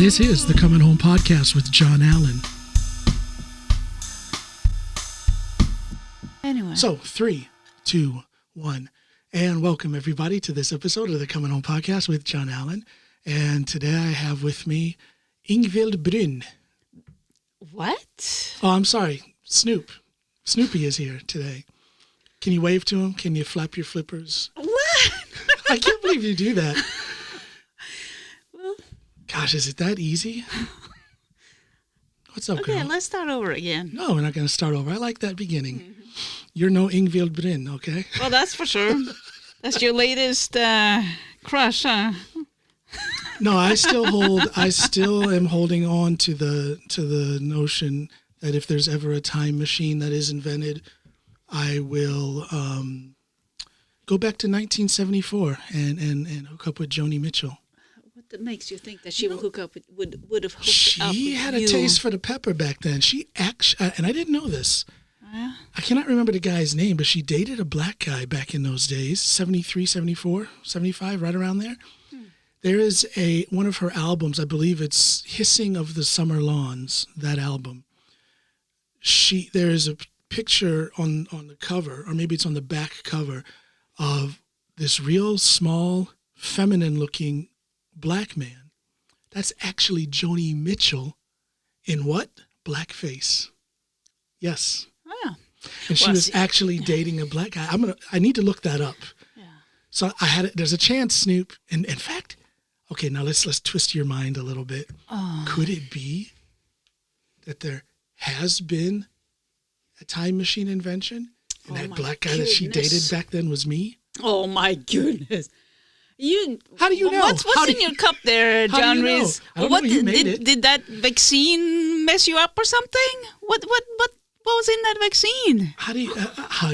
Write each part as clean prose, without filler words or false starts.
This is the Coming Home Podcast with John Allen. Anyway. So, 3, 2, 1. And welcome, everybody, to this episode of the Coming Home Podcast with John Allen. And today I have with me Ingvild Bryn. What? Oh, I'm sorry. Snoopy is here today. Can you wave to him? Can you flap your flippers? What? I can't believe you do that. Well, gosh, is it that easy? What's up, girl? Okay, let's start over again. No, we're not going to start over. I like that beginning. Mm-hmm. You're no Ingvild Bryn, okay? Well, that's for sure. That's your latest crush, huh? No, I still am holding on to the notion that if there's ever a time machine that is invented, I will go back to 1974 and hook up with Joni Mitchell. What makes you think that she will hook up would have hooked up with She had a you? taste for the pepper back then. She actually, and I didn't know this. Yeah. I cannot remember the guy's name, but she dated a black guy back in those days, 73, 74, 75, right around there. There is one of her albums, I believe it's Hissing of the Summer Lawns, that album. There is a picture on the cover, or maybe it's on the back cover, of this real small, feminine-looking black man. That's actually Joni Mitchell in what? Blackface. Yes. Oh, yeah. And she was actually dating a black guy. I need to look that up. Yeah. So there's a chance, Snoop, and in fact, okay, now let's twist your mind a little bit. Oh. Could it be that there has been a time machine invention, and that black guy that she dated back then was me? Oh my goodness! How do you know? What's in your cup there, John How do you know? Rees? I don't know you made it. Did that vaccine mess you up or something? What was in that vaccine? How do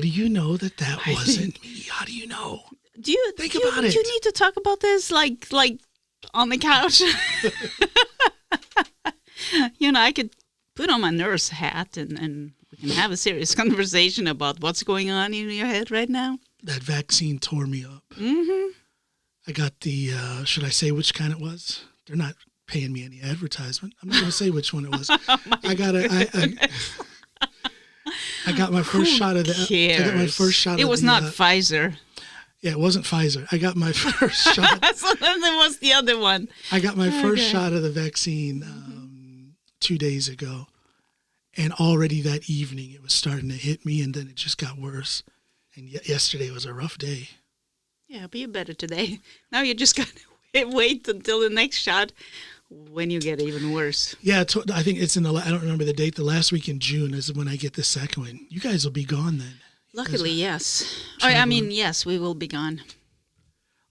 you know that wasn't me? How do you know? Do you think about it? Do you need to talk about this like on the couch? I could put on my nurse hat and we can have a serious conversation about what's going on in your head right now. That vaccine tore me up. Mm-hmm. I got the, should I say which kind it was? They're not paying me any advertisement. I'm not going to say which one it was. I got my first shot of the. I got my first shot. It was not Pfizer. Yeah, it wasn't Pfizer. I got my first shot. So then there was the other one. I got my first shot of the vaccine 2 days ago, and already that evening it was starting to hit me, and then it just got worse. And yesterday was a rough day. Yeah, but you're better today. Now you just got to wait until the next shot when you get even worse. Yeah, I think it's I don't remember the date. The last week in June is when I get the second one. You guys will be gone then. Luckily, yes. Yes, we will be gone.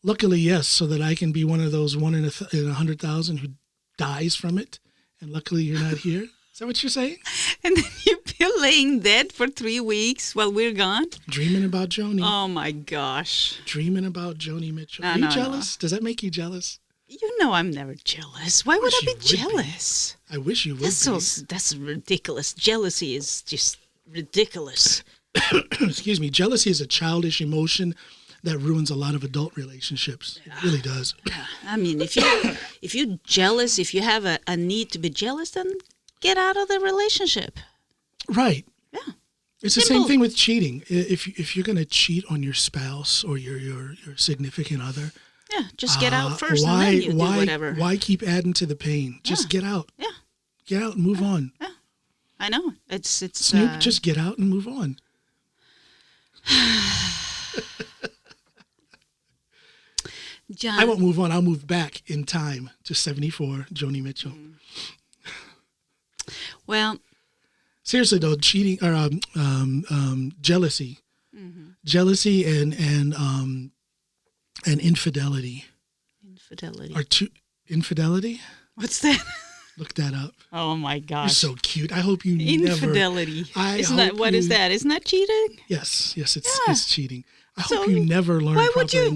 Luckily, yes, so that I can be one of those 1 in 100,000 who dies from it. And luckily, you're not here. Is that what you're saying? And then you'll be laying dead for 3 weeks while we're gone? Dreaming about Joni. Oh, my gosh. Dreaming about Joni Mitchell. Are you jealous? No. Does that make you jealous? You know I'm never jealous. Why would I be jealous? I wish you would That's ridiculous. Jealousy is just ridiculous. Excuse me. Jealousy is a childish emotion that ruins a lot of adult relationships. It really does. Yeah. I mean, if you're jealous, if you have a need to be jealous, then get out of the relationship. Right. Yeah. It's the same thing with cheating. If you're going to cheat on your spouse or your significant other, yeah, just get out first and then you do whatever. Why keep adding to the pain? Just get out. Yeah. Get out and move on. Yeah. I know. It's Snoop, just get out and move on. John. I won't move on. I'll move back in time to 74, Joni Mitchell. Well, seriously though, cheating or jealousy, jealousy and infidelity. Infidelity? What's that? Look that up. Oh my gosh! You're so cute. I hope you infidelity. Never. Isn't that cheating? Yes, it's cheating. I hope you never learn. Why would you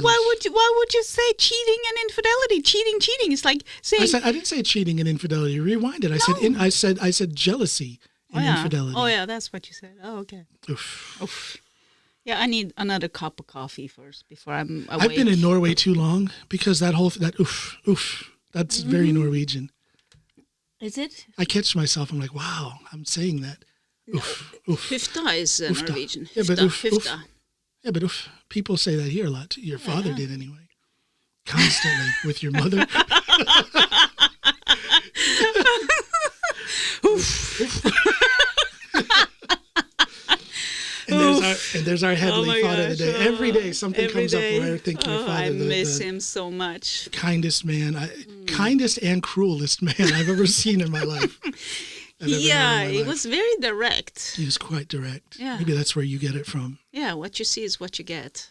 say cheating and infidelity? Cheating. It's like saying. I didn't say cheating and infidelity. Rewind it. I said jealousy and infidelity. Oh yeah, that's what you said. Oh okay. Oof. Yeah, I need another cup of coffee first before I'm awake. I've been in Norway too long because that's very Norwegian. Is it? I catch myself. I'm like, wow, I'm saying that. Oof, oof. Hufta is Norwegian. Yeah, but Hufta, oof, oof. hufta. Yeah, but oof. People say that here a lot. Your father did anyway. Constantly with your mother. And there's our heavenly Father of the day. Every day something comes up where I think your father. I miss him so much. Kindest man, kindest and cruelest man I've ever seen in my life. He was very direct. He was quite direct. Yeah. Maybe that's where you get it from. Yeah, what you see is what you get.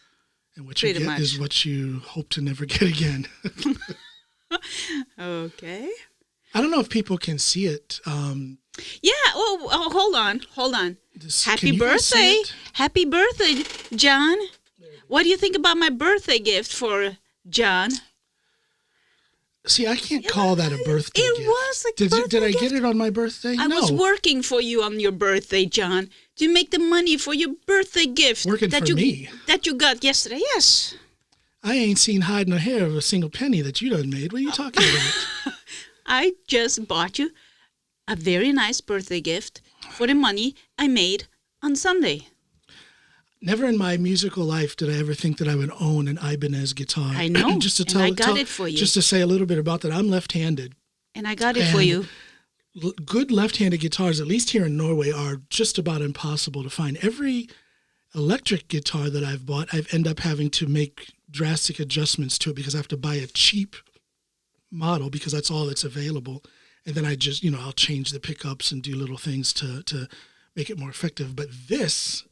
And what you get is what you hope to never get again. Okay. I don't know if people can see it. Hold on. Happy Can you guys see birthday. it? Happy birthday, John. What do you think about my birthday gift for John? See, I can't call that a birthday gift. It was a birthday Did I gift. get it on my birthday? I was working for you on your birthday, John, to make the money for your birthday gift. Working for me? That you got yesterday, yes. I ain't seen hide nor hair of a single penny that you done made. What are you talking about? I just bought you a very nice birthday gift for the money I made on Sunday. Never in my musical life did I ever think that I would own an Ibanez guitar. I know, just to and I got it for you. Just to say a little bit about that, I'm left-handed. And I got it for you. Good left-handed guitars, at least here in Norway, are just about impossible to find. Every electric guitar that I've bought, I've ended up having to make drastic adjustments to it because I have to buy a cheap model because that's all that's available. And then I just, I'll change the pickups and do little things to make it more effective. But this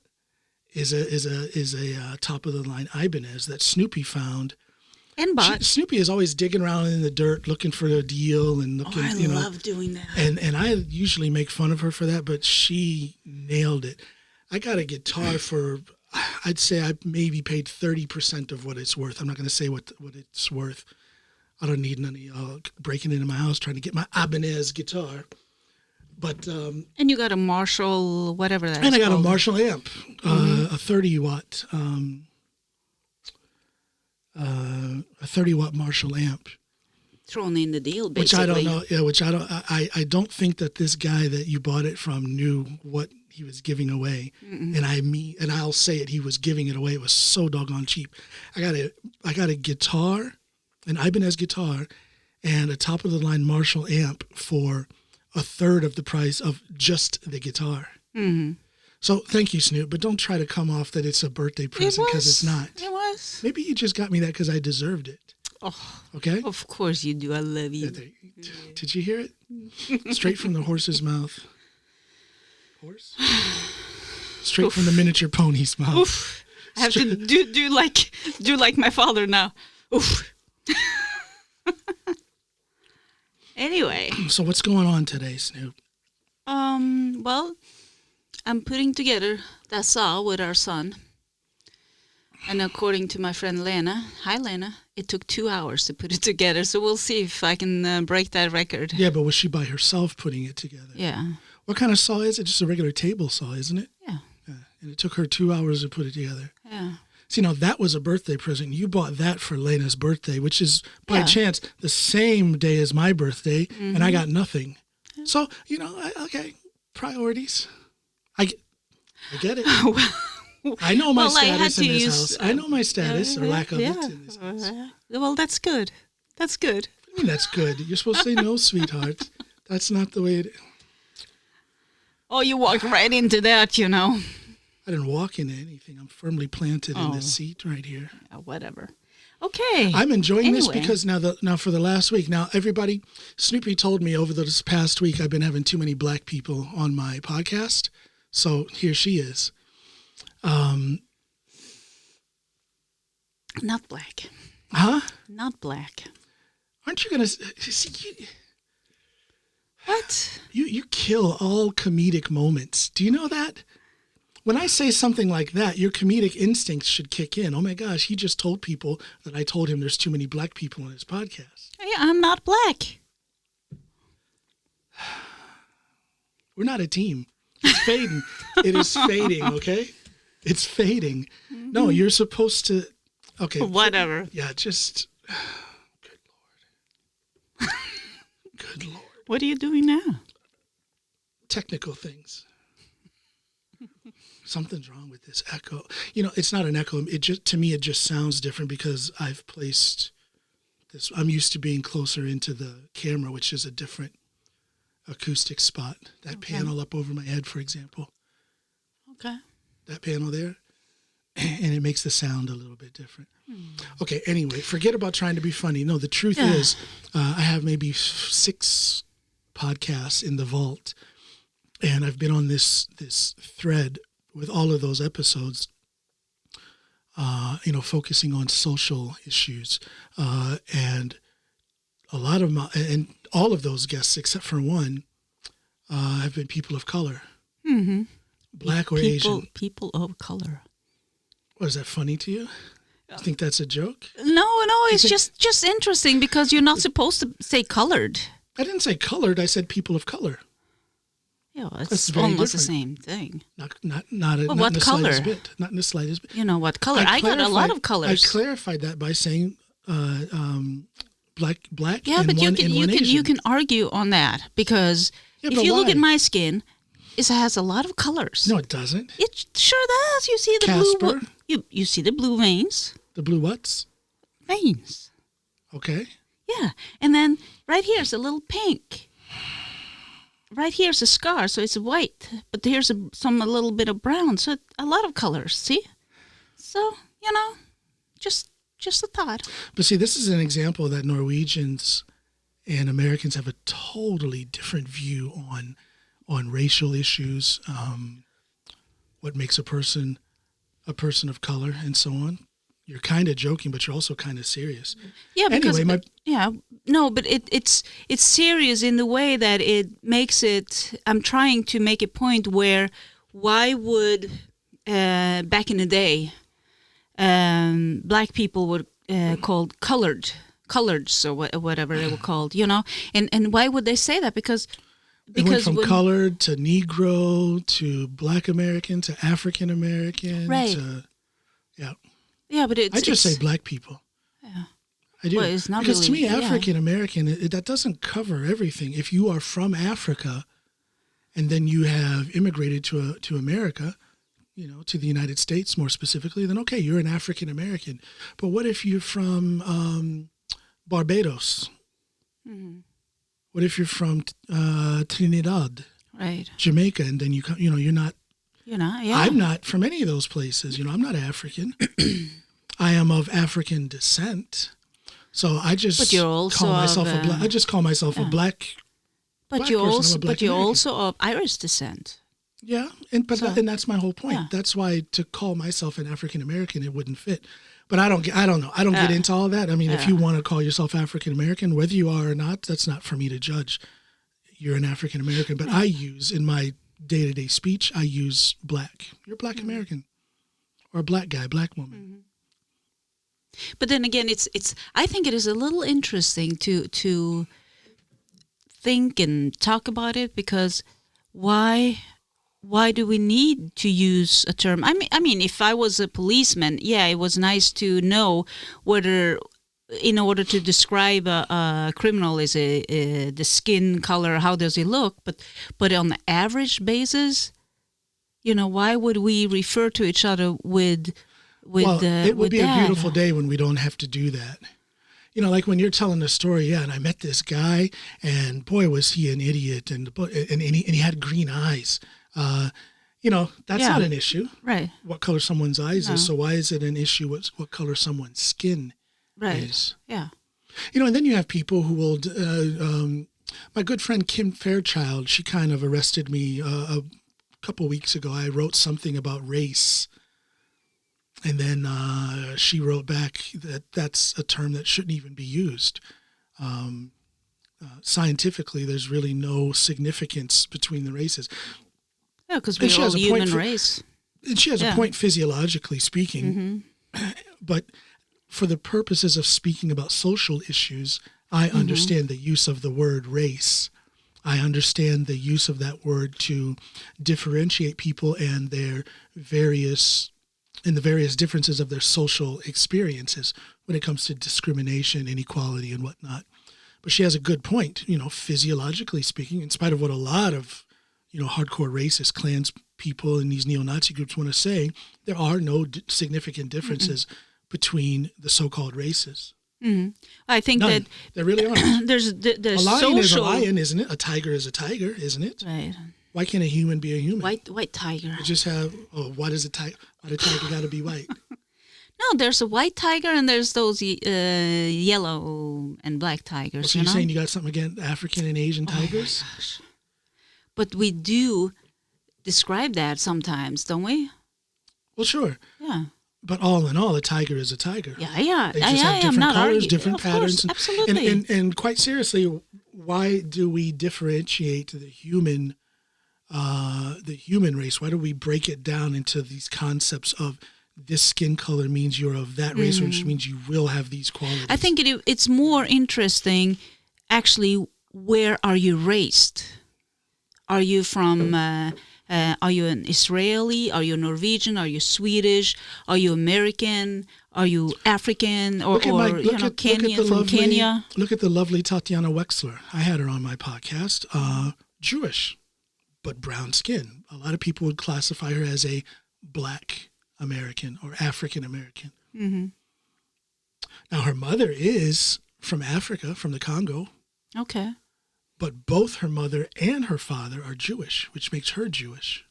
is a top of the line Ibanez that Snoopy found. And bought. Snoopy is always digging around in the dirt looking for a deal and looking. I love doing that. And I usually make fun of her for that, but she nailed it. I got a guitar for, I'd say I maybe paid 30% of what it's worth. I'm not going to say what it's worth. I don't need none of y'all breaking into my house trying to get my Ibanez guitar. But and you got a Marshall, whatever that is. And I got called. a Marshall amp, a 30-watt, a 30-watt Marshall amp. Thrown in the deal, basically. Which I don't know. Yeah, I don't think that this guy that you bought it from knew what he was giving away. And I'll say it, he was giving it away. It was so doggone cheap. I got a guitar, an Ibanez guitar, and a top of the line Marshall amp for a third of the price of just the guitar. Mm-hmm. So thank you, Snoop, but don't try to come off that it's a birthday present because it's not. It was. Maybe you just got me that because I deserved it. Oh, okay. Of course you do. I love you. Did you hear it? Straight from the horse's mouth. Horse? Straight from the miniature pony's mouth. Oof. I have to do like my father now. Oof. Anyway. So what's going on today, Snoop? Well, I'm putting together that saw with our son. And according to my friend Lena, hi Lena, it took 2 hours to put it together. So we'll see if I can break that record. Yeah, but was she by herself putting it together? Yeah. What kind of saw is it? Just a regular table saw, isn't it? Yeah. And it took her 2 hours to put it together. Yeah. See, now that was a birthday present. You bought that for Lena's birthday, which is, by chance, the same day as my birthday, and I got nothing. Yeah. So, okay, priorities. I get it. I know my status in this house. I know my status, or lack of it in this house. Well, that's good. That's good. I mean, that's good. You're supposed to say no, sweetheart. That's not the way it is. Oh, you walked right into that, I didn't walk into anything. I'm firmly planted in this seat right here. Whatever. Okay. I'm enjoying this because now for the last week, now everybody, Snoopy told me over this past week I've been having too many black people on my podcast. So here she is. Not black. Huh? Not black. Aren't you going to see? What? You kill all comedic moments. Do you know that? When I say something like that, your comedic instincts should kick in. Oh my gosh, he just told people that I told him there's too many black people on his podcast. Hey, I'm not black. We're not a team. It's fading. It is fading, okay? It's fading. Mm-hmm. No, you're supposed to... Okay. Whatever. Yeah, just... Good Lord. Good Lord. What are you doing now? Technical things. Something's wrong with this echo. You know, it's not an echo. It just, to me, it just sounds different because I've placed this. I'm used to being closer into the camera, which is a different acoustic spot. That panel up over my head, for example. Okay. That panel there. And it makes the sound a little bit different. Okay, anyway, forget about trying to be funny. No, the truth is, I have maybe 6 podcasts in the vault, and I've been on this thread with all of those episodes, focusing on social issues, and a lot of and all of those guests, except for one, have been people of color, Black or Asian. People of color. What, is that funny to you? You think that's a joke? No, it's just interesting because you're not supposed to say colored. I didn't say colored. I said people of color. Yeah, it's almost the same thing. Not what in the color? slightest bit. Not in the slightest bit. You know what color? I got a lot of colors. I clarified that by saying black. Yeah, and but Asian. you can argue on that because if you look at my skin, it has a lot of colors. No, it doesn't. It sure does. You see the Casper? blue. You see the blue veins. The blue what's? Veins. Okay. Yeah, and then right here's a little pink. Right here's a scar, so it's white, but here's a little bit of brown, so a lot of colors. See, so just a thought. But see, this is an example that Norwegians and Americans have a totally different view on racial issues, what makes a person of color, and so on. You're kind of joking, but you're also kind of serious. Yeah, because anyway, but it's serious in the way that it makes it. I'm trying to make a point where why would back in the day, black people were called coloreds or whatever they were called, and why would they say that? Because it went from colored to Negro to Black American to African American. Right. Yeah, but I just say black people. Yeah. I do. Well, it's not because really, to me, African American, that doesn't cover everything. If you are from Africa and then you have immigrated to America, to the United States more specifically, then okay, you're an African American. But what if you're from Barbados? Mm-hmm. What if you're from Trinidad? Right. Jamaica, and then you're not. Yeah. I'm not from any of those places. I'm not African. I am of African descent. So I just call myself a black. I just call myself a black. But you're also of Irish descent. Yeah, and that's my whole point. Yeah. That's why to call myself an African American, it wouldn't fit. But I don't know. I don't get into all that. I mean, if you want to call yourself African American, whether you are or not, that's not for me to judge. You're an African American, but I use in my day-to-day speech, I use black. You're a black American, or a black guy, black woman. Mm-hmm. But then again, it's. I think it is a little interesting to think and talk about it because why do we need to use a term? I mean, if I was a policeman, it was nice to know whether, in order to describe a criminal, is the skin color, how does he look? But on the average basis, why would we refer to each other with? It would be a beautiful day when we don't have to do that. Like when you're telling the story, and I met this guy, and boy was he an idiot, and he had green eyes. That's not an issue. Right. What color someone's eyes is. So why is it an issue what color someone's skin is? Yeah. And then you have people who will, my good friend Kim Fairchild, she kind of arrested me a couple weeks ago. I wrote something about race. And then she wrote back that that's a term that shouldn't even be used. Scientifically, there's really no significance between the races. Yeah, because we're all human race. And she has a point physiologically speaking. Mm-hmm. But for the purposes of speaking about social issues, I understand the use of the word race. I understand the use of that word to differentiate people and the various differences of their social experiences when it comes to discrimination, inequality, and whatnot. But she has a good point, physiologically speaking, in spite of what a lot of, hardcore racist Klans people in these neo-Nazi groups want to say, there are no significant differences between the so-called races. I think None. that There really aren't. there's A lion social. is a lion, isn't it? A tiger is a tiger, isn't it? Right. Why can't a human be a human? White tiger. You just have, why does why the tiger got to be white? No, there's a white tiger and there's those yellow and black tigers. So you're saying you got something against African and Asian tigers? Oh my gosh. But we do describe that sometimes, don't we? Well, sure. Yeah. But all in all, a tiger is a tiger. Yeah. They just have different colors, different patterns. Course, absolutely. And quite seriously, why do we differentiate the human race? Why do we break it down into these concepts of this skin color means you're of that race, which means you will have these qualities? I think it's more interesting, actually, where are you raised? Are you from... are you an Israeli? Are you Norwegian? Are you Swedish? Are you American? Are you African? Or Kenya? Look at the lovely Tatiana Wexler. I had her on my podcast. Jewish, but brown skin. A lot of people would classify her as a Black American or African American. Mm-hmm. Now, her mother is from Africa, from the Congo. Okay. But both her mother and her father are Jewish, which makes her Jewish.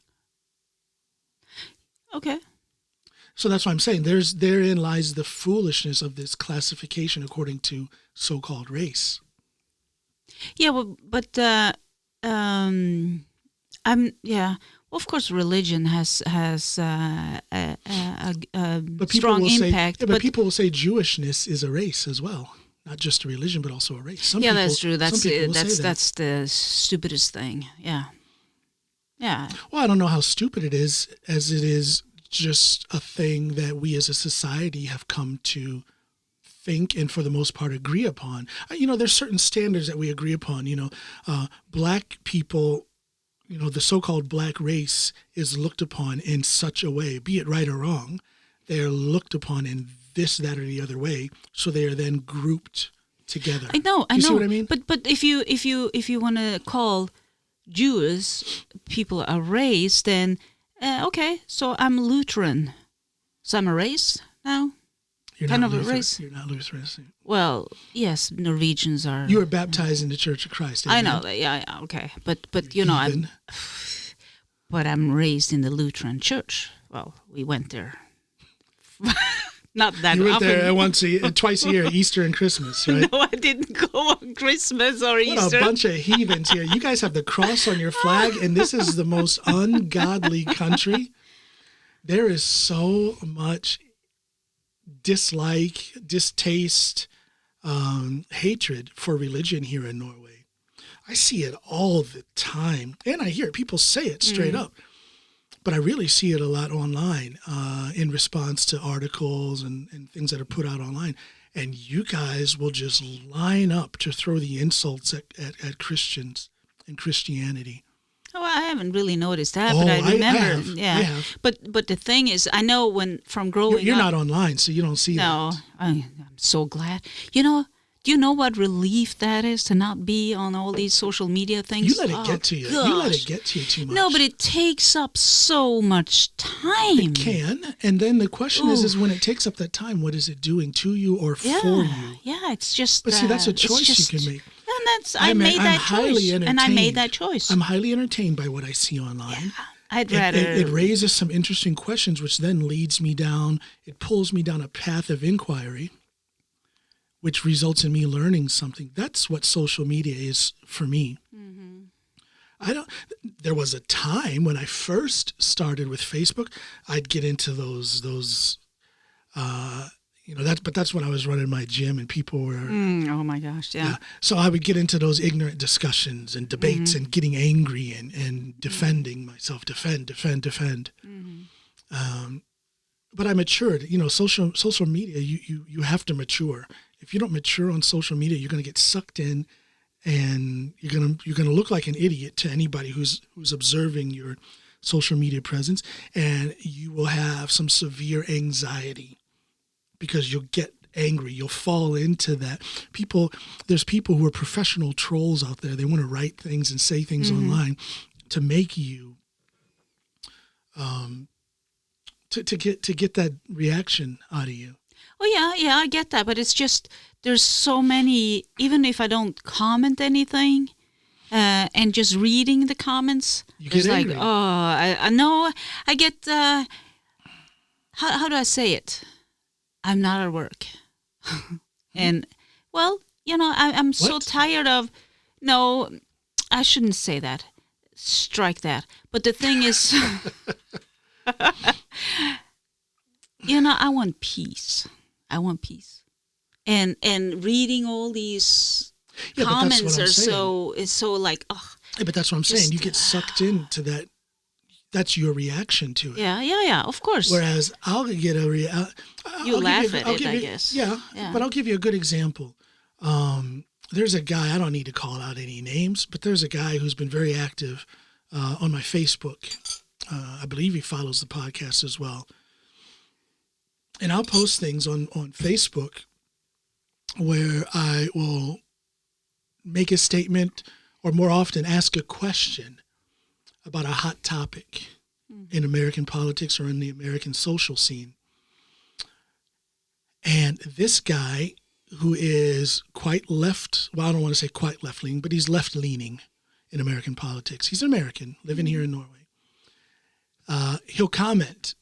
Okay. So that's why I'm saying therein lies the foolishness of this classification according to so-called race. Yeah, well, but of course, religion has a strong impact. But people will say Jewishness is a race as well. Not just a religion, but also a race. That's true. That's the stupidest thing. Yeah. Well, I don't know how stupid it is, as it is just a thing that we as a society have come to think and for the most part agree upon. There's certain standards that we agree upon. Black people, the so-called black race is looked upon in such a way, be it right or wrong. They're looked upon in this, that, or the other way, so they are then grouped together. I know. See what I mean? But if you want to call Jews people a race, then okay. So I'm Lutheran. So I'm a race now. You're kind not of Lutheran. a race. You're not Lutheran. Well, yes, Norwegians are. You were baptized in the Church of Christ. I know that. Yeah. Okay. But I'm. But I'm raised in the Lutheran Church. Well, we went there. Not that you went often. there twice a year, Easter and Christmas, right? No, I didn't go on Christmas or Easter. What a bunch of heathens here. You guys have the cross on your flag, and this is the most ungodly country. There is so much dislike, distaste, hatred for religion here in Norway. I see it all the time, and I hear people say it straight up. But I really see it a lot online in response to articles and things that are put out online. And you guys will just line up to throw the insults at Christians and Christianity. Oh, I haven't really noticed that, but I remember. I have. But the thing is, I know from growing up. You're not online, so you don't see that. No, I'm so glad. Do you know what relief that is to not be on all these social media things? You let it get to you. Gosh. You let it get to you too much. No, but it takes up so much time. It can. And then the question is when it takes up that time, what is it doing to you or for you? Yeah, it's just... But see, that's a choice you can make. And I made that choice. And I made that choice. I'm highly entertained by what I see online. Yeah, I'd rather... It raises some interesting questions, which then leads me down, it pulls me down a path of inquiry, which results in me learning something. That's what social media is for me. Mm-hmm. There was a time when I first started with Facebook, I'd get into those that's when I was running my gym and people were, oh my gosh. Yeah. So I would get into those ignorant discussions and debates and getting angry and defending myself, defend. Mm-hmm. But I matured, social media, you have to mature. If you don't mature on social media, you're going to get sucked in, and you're going to look like an idiot to anybody who's observing your social media presence, and you will have some severe anxiety because you'll get angry. You'll fall into that. There's people who are professional trolls out there. They want to write things and say things online to make you, to get that reaction out of you. Oh yeah, I get that, but it's just there's so many. Even if I don't comment anything, and just reading the comments, You get it's like, angry. I know I get. How do I say it? I'm not at work, and well, I'm so What? tired of. No, I shouldn't say that. Strike that. But the thing is, I want peace. I want peace. And reading all these Yeah, but that's comments what I'm are saying. so like, oh, Yeah, but that's what I'm saying. You get sucked into that. That's your reaction to it. yeah, of course. Whereas I'll get a You laugh at it, I guess. Yeah, Yeah. but I'll give you a good example. There's a guy, I don't need to call out any names, but there's a guy who's been very active on my Facebook. I believe he follows the podcast as well. And I'll post things on Facebook where I will make a statement or more often ask a question about a hot topic in American politics or in the American social scene. And this guy, who is quite left, well, I don't want to say quite left-leaning, but he's left-leaning in American politics. He's an American living here in Norway. He'll comment.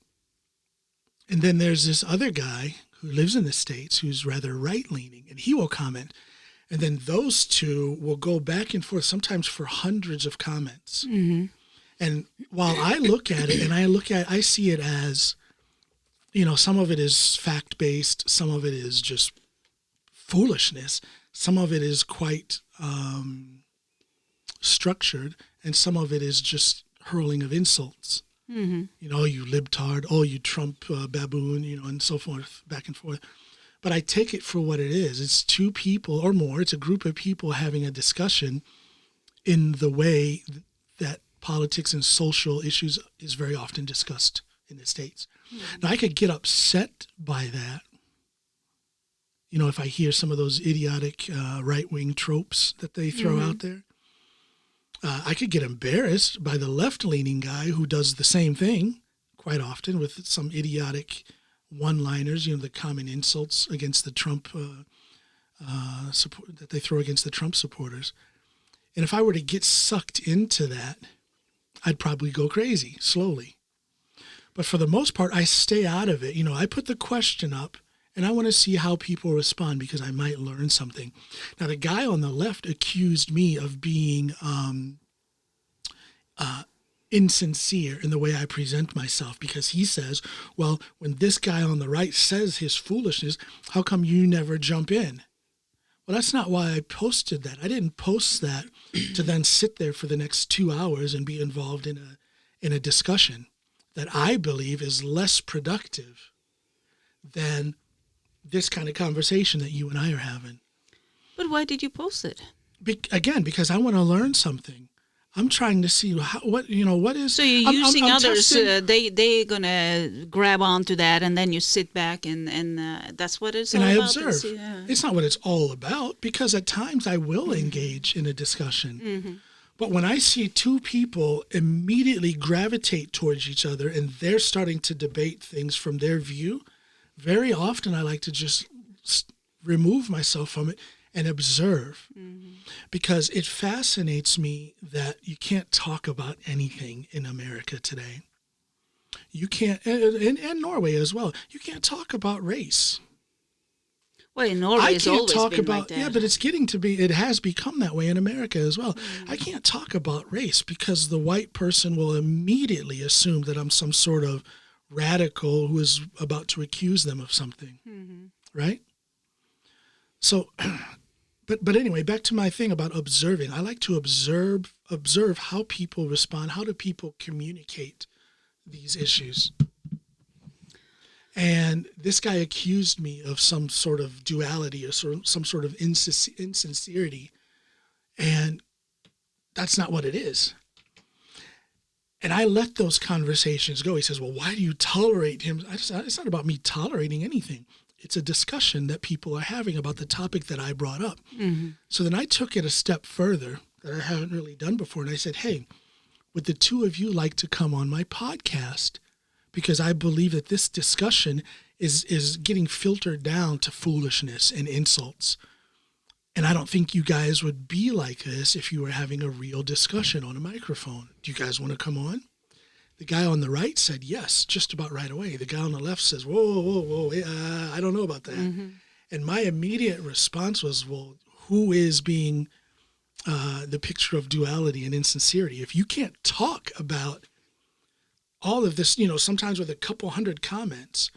And then there's this other guy who lives in the States who's rather right-leaning, and he will comment. And then those two will go back and forth, sometimes for hundreds of comments. Mm-hmm. And while I look at it, and I see it as, some of it is fact-based, some of it is just foolishness, some of it is quite structured, and some of it is just hurling of insults. Mm-hmm. You libtard, you Trump baboon, and so forth, back and forth. But I take it for what it is. It's two people or more. It's a group of people having a discussion in the way that politics and social issues is very often discussed in the States. Mm-hmm. Now, I could get upset by that. If I hear some of those idiotic right-wing tropes that they throw out there. I could get embarrassed by the left-leaning guy who does the same thing quite often with some idiotic one-liners, the common insults against the Trump support that they throw against the Trump supporters. And if I were to get sucked into that, I'd probably go crazy slowly. But for the most part, I stay out of it. I put the question up, and I want to see how people respond because I might learn something. Now, the guy on the left accused me of being insincere in the way I present myself because he says, well, when this guy on the right says his foolishness, how come you never jump in? Well, that's not why I posted that. I didn't post that to then sit there for the next 2 hours and be involved in a discussion that I believe is less productive than this kind of conversation that you and I are having. But why did you post it? Again, because I want to learn something. I'm trying to see what is. So you're using I'm others. testing, They're gonna grab onto that, and then you sit back and that's what it's all and I about. observe. It's not what it's all about because at times I will engage in a discussion. Mm-hmm. But when I see two people immediately gravitate towards each other and they're starting to debate things from their view, very often I like to just remove myself from it and observe, because it fascinates me that you can't talk about anything in America today. You can't, and Norway as well. You can't talk about race. Well, in Norway, it's always been like that. Yeah, but it has become that way in America as well. I can't talk about race because the white person will immediately assume that I'm some sort of radical who is about to accuse them of something, right? So, but anyway, back to my thing about observing. I like to observe how people respond. How do people communicate these issues? And this guy accused me of some sort of duality or some sort of insincerity, and that's not what it is. And I let those conversations go. He says, well, why do you tolerate him? It's not about me tolerating anything. it's a discussion that people are having about the topic that I brought up. Mm-hmm. So then I took it a step further that I haven't really done before. And I said, hey, would the two of you like to come on my podcast? Because I believe that this discussion is getting filtered down to foolishness and insults. And I don't think you guys would be like this if you were having a real discussion on a microphone. Do you guys want to come on? The guy on the right said yes, just about right away. The guy on the left says, whoa, I don't know about that. Mm-hmm. And my immediate response was, well, who is being the picture of duality and insincerity? If you can't talk about all of this, sometimes with a couple hundred comments,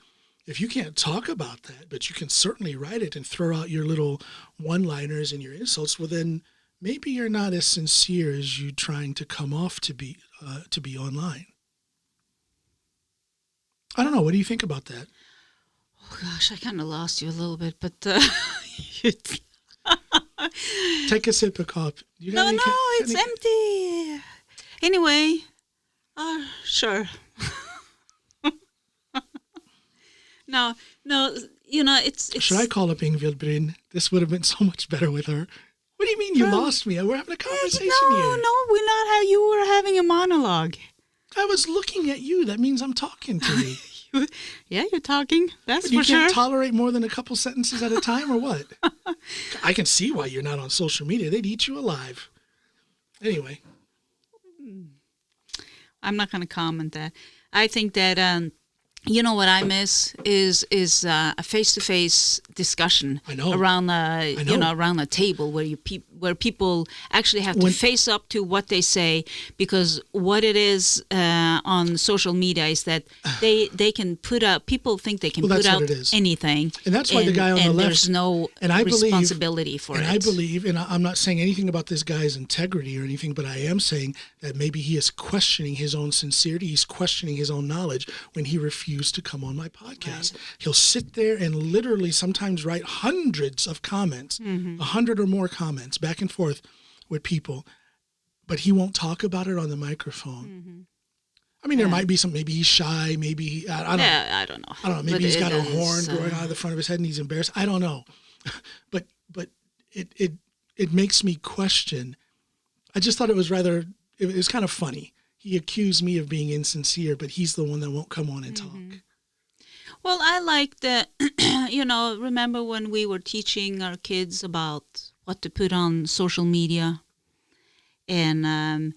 if you can't talk about that, but you can certainly write it and throw out your little one-liners and your insults, well, then maybe you're not as sincere as you trying to come off to be online. I don't know. What do you think about that? Oh gosh, I kind of lost you a little bit, but Take a sip of coffee. No, it's empty. Anyway, sure. No, it's. Should I call up Ingvild Bryn? This would have been so much better with her. What do you mean you lost me? We're having a conversation here. No, we're not. How you were having a monologue. I was looking at you. That means I'm talking to you. Yeah, you're talking. That's you for sure. You can't tolerate more than a couple sentences at a time, or what? I can see why you're not on social media. They'd eat you alive. Anyway. I'm not going to comment that. I think that what I miss is a face-to-face discussion. I know. Around around the table where people actually have to face up to what they say, because what it is on social media is that they can put out. People think they can put out anything, and that's why the guy on the left. There's no responsibility for it. And I believe, and I'm not saying anything about this guy's integrity or anything, but I am saying that maybe he is questioning his own sincerity. He's questioning his own knowledge when he refused to come on my podcast. Right. He'll sit there and literally sometimes write hundreds of comments, 100 or more comments back and forth with people, but he won't talk about it on the microphone. I mean, there might be maybe he's shy, maybe, I don't know. Maybe he's got a horn growing out of the front of his head and he's embarrassed. I don't know. but it makes me question. I just thought it was kind of funny. He accused me of being insincere, but he's the one that won't come on and talk. Well, I like that, remember when we were teaching our kids about what to put on social media? And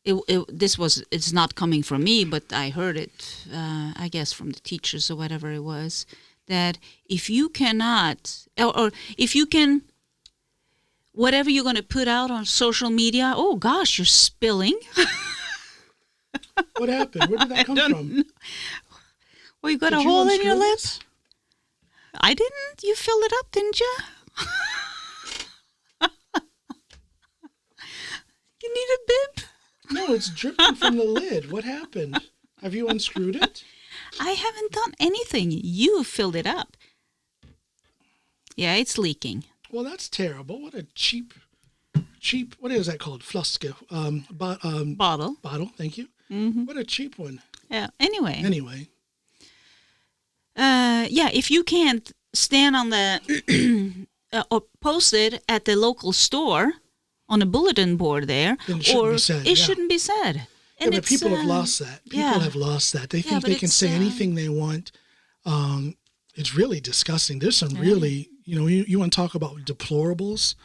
it's not coming from me, but I heard it, I guess, from the teachers or whatever it was, that if you cannot, or if you can, whatever you're going to put out on social media, oh gosh, you're spilling. What happened? Where did that come from? Well, you got a hole in your lip? I didn't. You filled it up, didn't you? You need a bib? No, it's dripping from the lid. What happened? Have you unscrewed it? I haven't done anything. You filled it up. Yeah, it's leaking. Well, that's terrible. What a cheap, what is that called? Flaske. Bottle. Bottle, thank you. Mm-hmm. What a cheap one. Yeah, anyway. If you can't stand on the, or post it at the local store on a bulletin board there, then it shouldn't be said. And but people have lost that. People have lost that. They think they can say anything they want. It's really disgusting. There's some really, you want to talk about deplorables?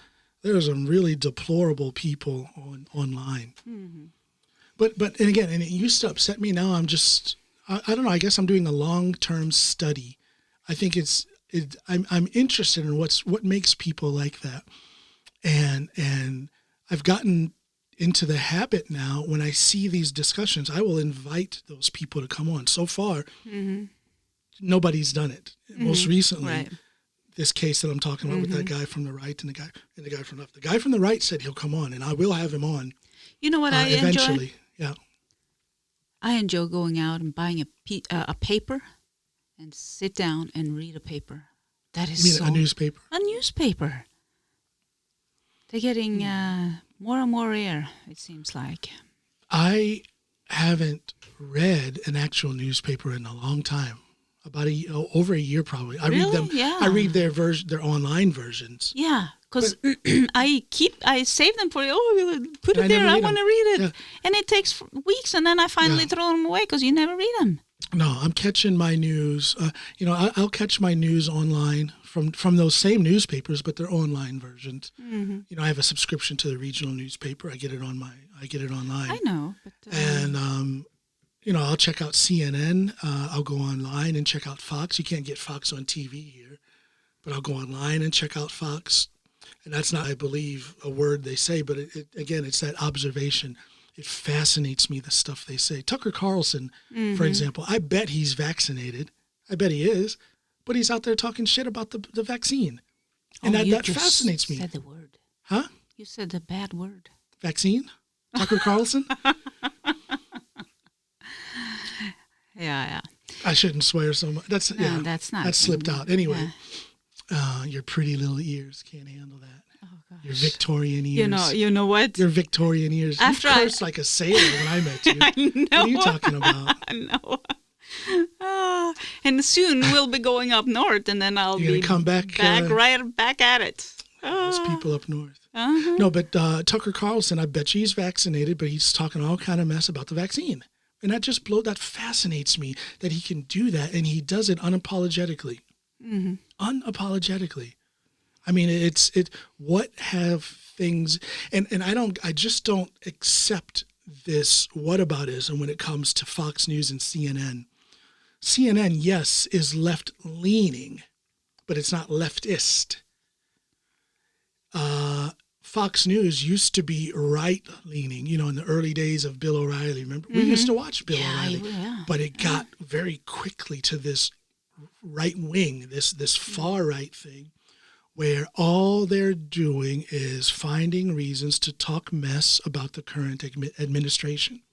There's some really deplorable people online. Mm-hmm. But and again, and it used to upset me. Now I'm just, I don't know. I guess I'm doing a long-term study. I think I'm interested in what makes people like that, and I've gotten into the habit now. When I see these discussions, I will invite those people to come on. So far, nobody's done it. Most recently, this case that I'm talking about with that guy from the right and the guy from the left. The guy from the right said he'll come on, and I will have him on. You know what I eventually. Enjoy? Yeah. I enjoy going out and buying a paper and sit down and read a paper. That is a newspaper? A newspaper. They're getting more and more rare, it seems like. I haven't read an actual newspaper in a long time. about over a year probably. I read Really? them. Yeah. I read their their online versions. Yeah, because I save them for you. Oh, put And it I there. never I read want to them. read it, Yeah. and it takes weeks, and then I finally throw them away because you never read them. No, I'm catching my news. I'll catch my news online from those same newspapers, but they're online versions. Mm-hmm. I have a subscription to the regional newspaper. I get it online. I know, but And I'll check out CNN. I'll go online and check out Fox. You can't get Fox on TV here, but I'll go online and check out Fox. And that's not, I believe, a word they say, but it's that observation. It fascinates me, the stuff they say. Tucker Carlson, for example, I bet he's vaccinated. I bet he is, but he's out there talking shit about the vaccine. And that fascinates me. You said the word. Huh? You said the bad word. Vaccine? Tucker Carlson? Yeah. I shouldn't swear so much. That's not. That slipped out. Anyway, your pretty little ears can't handle that. Oh gosh. Your Victorian ears. You know what? Your Victorian ears. After you cursed like a sailor when I met you. I know. What are you talking about? I know. And soon we'll be going up north, and then I'll You're be gonna come back right back at it. There's people up north. Uh-huh. No, but Tucker Carlson, I bet you he's vaccinated, but he's talking all kind of mess about the vaccine. And that fascinates me that he can do that, and he does it unapologetically. Mm-hmm. Unapologetically. I mean, what have things, and I just don't accept this whataboutism when it comes to Fox News and CNN. CNN, yes, is left-leaning, but it's not leftist. Fox News used to be right-leaning, in the early days of Bill O'Reilly. Remember? We used to watch Bill O'Reilly, but it got very quickly to this right wing, this far right thing, where all they're doing is finding reasons to talk mess about the current administration.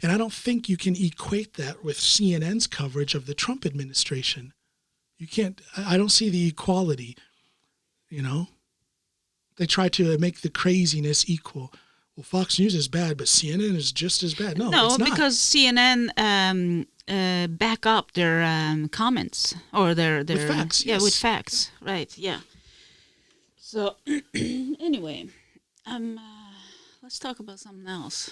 And I don't think you can equate that with CNN's coverage of the Trump administration. You can't, I don't see the equality, They try to make the craziness equal. Well, Fox News is bad, but CNN is just as bad. No, it's not. Because CNN back up their comments or their with facts. Yeah, yes. with facts, right? Yeah. So anyway, let's talk about something else.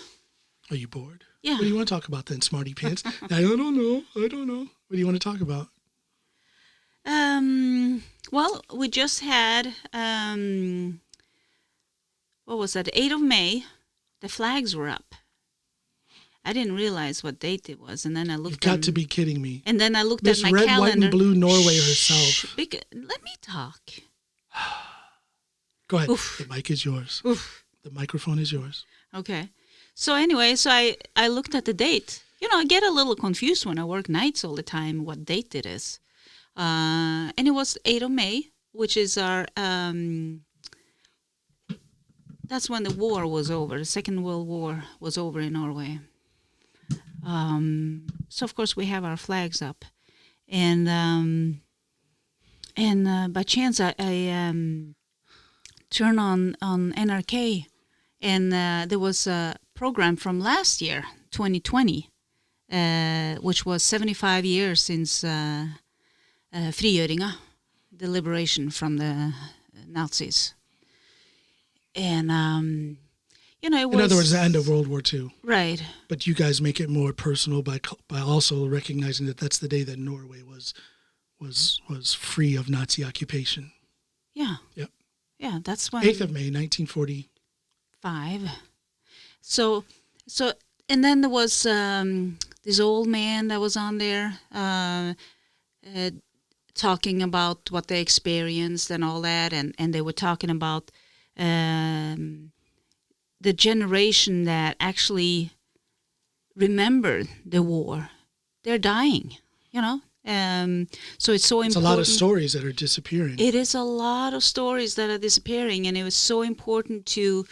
Are you bored? Yeah. What do you want to talk about then, Smarty Pants? I don't know. What do you want to talk about? Well, we just had what was that? 8th of May. The flags were up. I didn't realize what date it was, and then I looked. You've got to be kidding me. And then I looked Miss at my Red, calendar. White, and Blue Norway herself. Let me talk. Go ahead. Oof. The mic is yours. Oof. The microphone is yours. Okay. So anyway, I looked at the date. I get a little confused when I work nights all the time what date it is. And it was 8th of May, which is our... that's when the war was over. The Second World War was over in Norway. So, of course, we have our flags up. And by chance, I turned on NRK, and there was a program from last year, 2020, which was 75 years since frigjøringa, the liberation from the Nazis. And, it was... In other words, the end of World War II. Right. But you guys make it more personal by also recognizing that that's the day that Norway was free of Nazi occupation. Yeah. Yep. Yeah, that's when... 8th of May, 1945. So, and then there was this old man that was on there talking about what they experienced and all that, and they were talking about the generation that actually remembered the war. They're dying, So it's so important. It's a lot of stories that are disappearing. It is a lot of stories that are disappearing, and it was so important to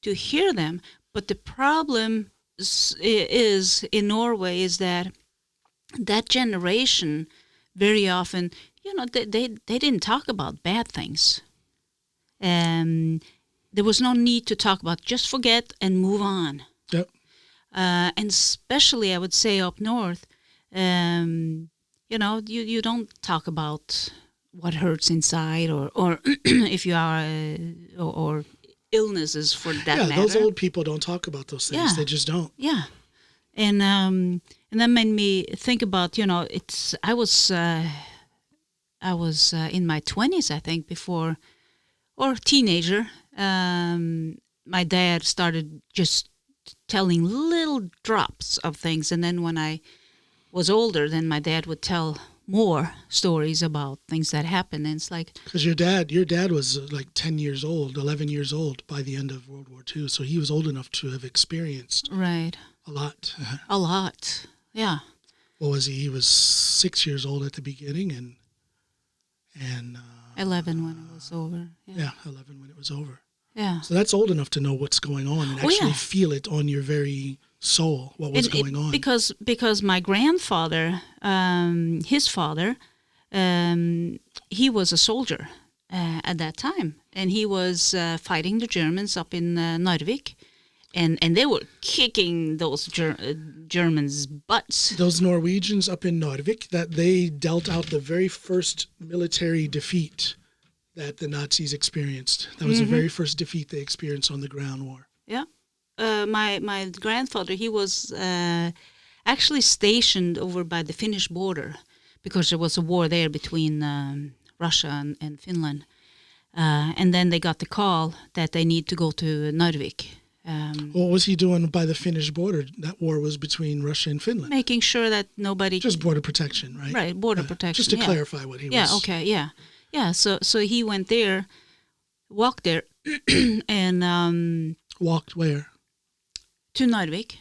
hear them. But the problem is in Norway is that generation very often, they didn't talk about bad things. There was no need to talk about, just forget and move on. Yep. And especially, I would say, up north, you don't talk about what hurts inside or if you are or illnesses for that Yeah, matter. those old people don't talk about those things. Yeah. They just don't. Yeah, and that made me think about I was in my 20s, I think, before, or teenager. My dad started just telling little drops of things, and then when I was older, then my dad would tell more stories about things that happened, and it's like, Because your dad was like 10 years old, 11 years old by the end of World War II, so he was old enough to have experienced right, a lot. a lot, yeah. What was he? He was 6 years old at the beginning, and 11 when it was over. yeah, 11 when it was over. Yeah. So that's old enough to know what's going on and actually feel it on your very soul, what was going on. Because my grandfather, his father, he was a soldier at that time, and he was fighting the Germans up in Narvik, and they were kicking those Germans' butts. Those Norwegians up in Narvik, that they dealt out the very first military defeat that the Nazis experienced. That was the very first defeat they experienced on the ground war. Yeah. My grandfather, he was actually stationed over by the Finnish border because there was a war there between Russia and Finland. And then they got the call that they need to go to Narvik. What was he doing by the Finnish border? That war was between Russia and Finland. Making sure that nobody... Just border protection, right? Right, border protection, Just to clarify what he was... Yeah, okay, yeah. Yeah, so he went there, walked there, and... walked where? To Narvik,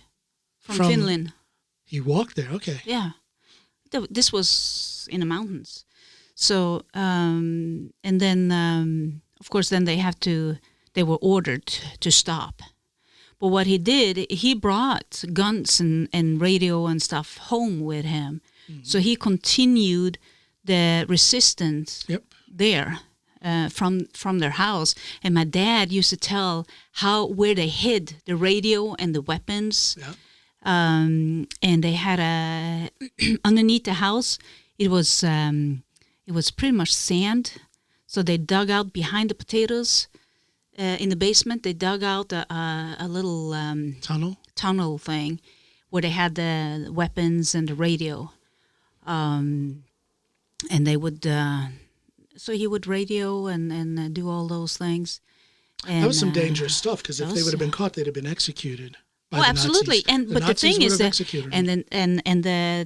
from Finland. He walked there, okay. Yeah. This was in the mountains. So, and then, of course, then they were ordered to stop. But what he did, he brought guns and radio and stuff home with him. Mm-hmm. So he continued the resistance there from their house. And my dad used to tell where they hid the radio and the weapons. Yeah. And they had underneath the house, it was pretty much sand. So they dug out behind the potatoes. In the basement, they dug out a little tunnel thing where they had the weapons and the radio. And they would, so he would radio and do all those things. And, that was some dangerous stuff, because if they would have been caught, they'd have been executed by the absolutely. Nazis. But the thing is that,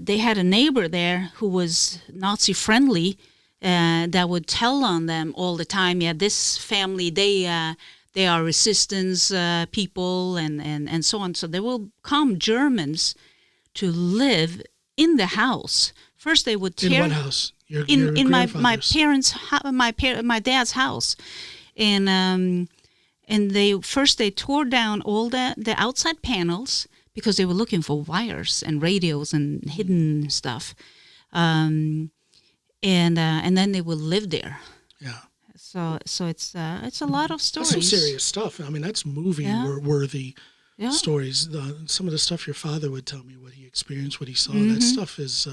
they had a neighbor there who was Nazi friendly, that would tell on them all the time. Yeah, this family, they are resistance people and so on. So there will come Germans to live in the house. First, they would tear in what house? In my parents' my dad's house, and they tore down all the outside panels because they were looking for wires and radios and hidden stuff. And then they will live there. Yeah. So it's a lot of stories. That's some serious stuff. I mean, that's movie-worthy stories. Some of the stuff your father would tell me, what he experienced, what he saw, that stuff is,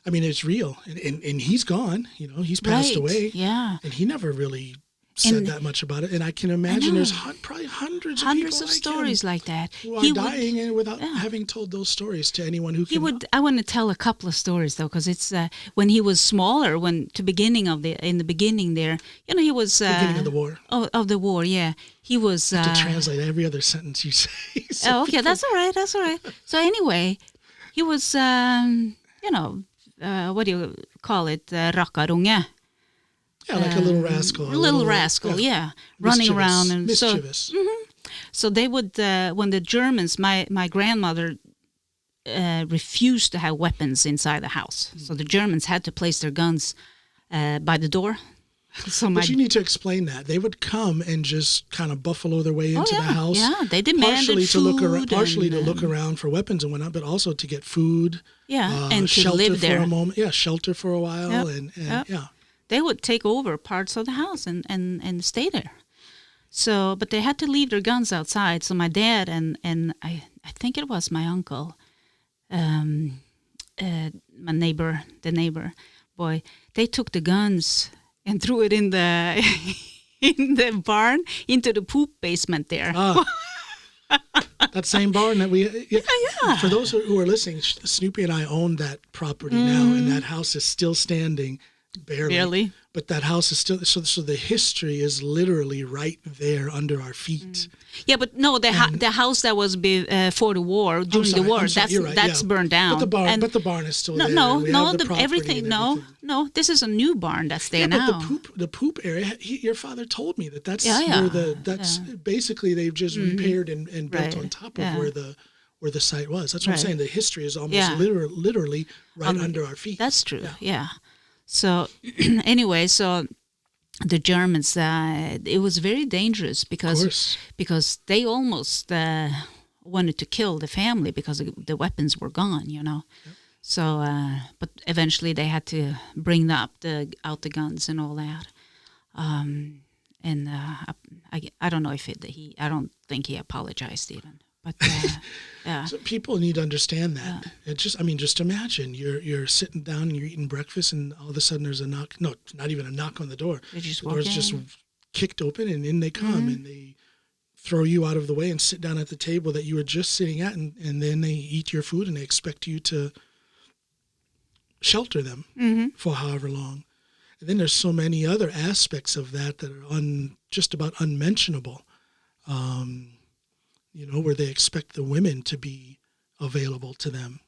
I mean, it's real. And he's gone, he's passed away. Yeah. And he never really said that much about it. And I can imagine there's probably hundreds of people stories like that. Who are dying and without having told those stories to anyone who can. I want to tell a couple of stories though, because it's when he was smaller. In the beginning there, he was beginning of the war. Of the war, yeah. He was. I have to translate every other sentence you say. So okay, that's all right. That's all right. So anyway, he was, what do you call it, rackarunge. Yeah, like a little rascal. A little rascal, running around and mischievous. So they would, when the Germans, my grandmother refused to have weapons inside the house. So the Germans had to place their guns by the door. But you need to explain that. They would come and just kind of buffalo their way into the house. Yeah, they demanded partially to look around for weapons and whatnot, but also to get food. Yeah, and to shelter live there for a moment. Yeah, shelter for a while, and yeah. They would take over parts of the house and stay there. So, but they had to leave their guns outside. So my dad and I think it was my uncle, my neighbor boy, they took the guns and threw it in the in the barn into the poop basement there. That same barn that we... Yeah. For those who are listening, Snoopy and I own that property now, and that house is still standing, barely. But that house is still... So the history is literally right there under our feet. Yeah, but no, the house that was for the war, during the war, that's burned down. But the barn is still there. Everything. No, this is a new barn that's there now. But the poop area, your father told me that's where basically they've just repaired and built on top of where the site was. That's what I'm saying. The history is almost literally right under our feet. That's true. Yeah. So anyway, the Germans, it was very dangerous because they almost wanted to kill the family because the weapons were gone, Yep. So, but eventually they had to bring out the guns and all that. I don't know if I don't think he apologized even. But yeah. So people need to understand that. It just imagine you're sitting down and you're eating breakfast, and all of a sudden there's a knock. No, not even a knock on the door. The door's just kicked open, and in they come, and they throw you out of the way and sit down at the table that you were just sitting at, and then they eat your food, and they expect you to shelter them for however long. And then there's so many other aspects of that are just about unmentionable. Where they expect the women to be available to them.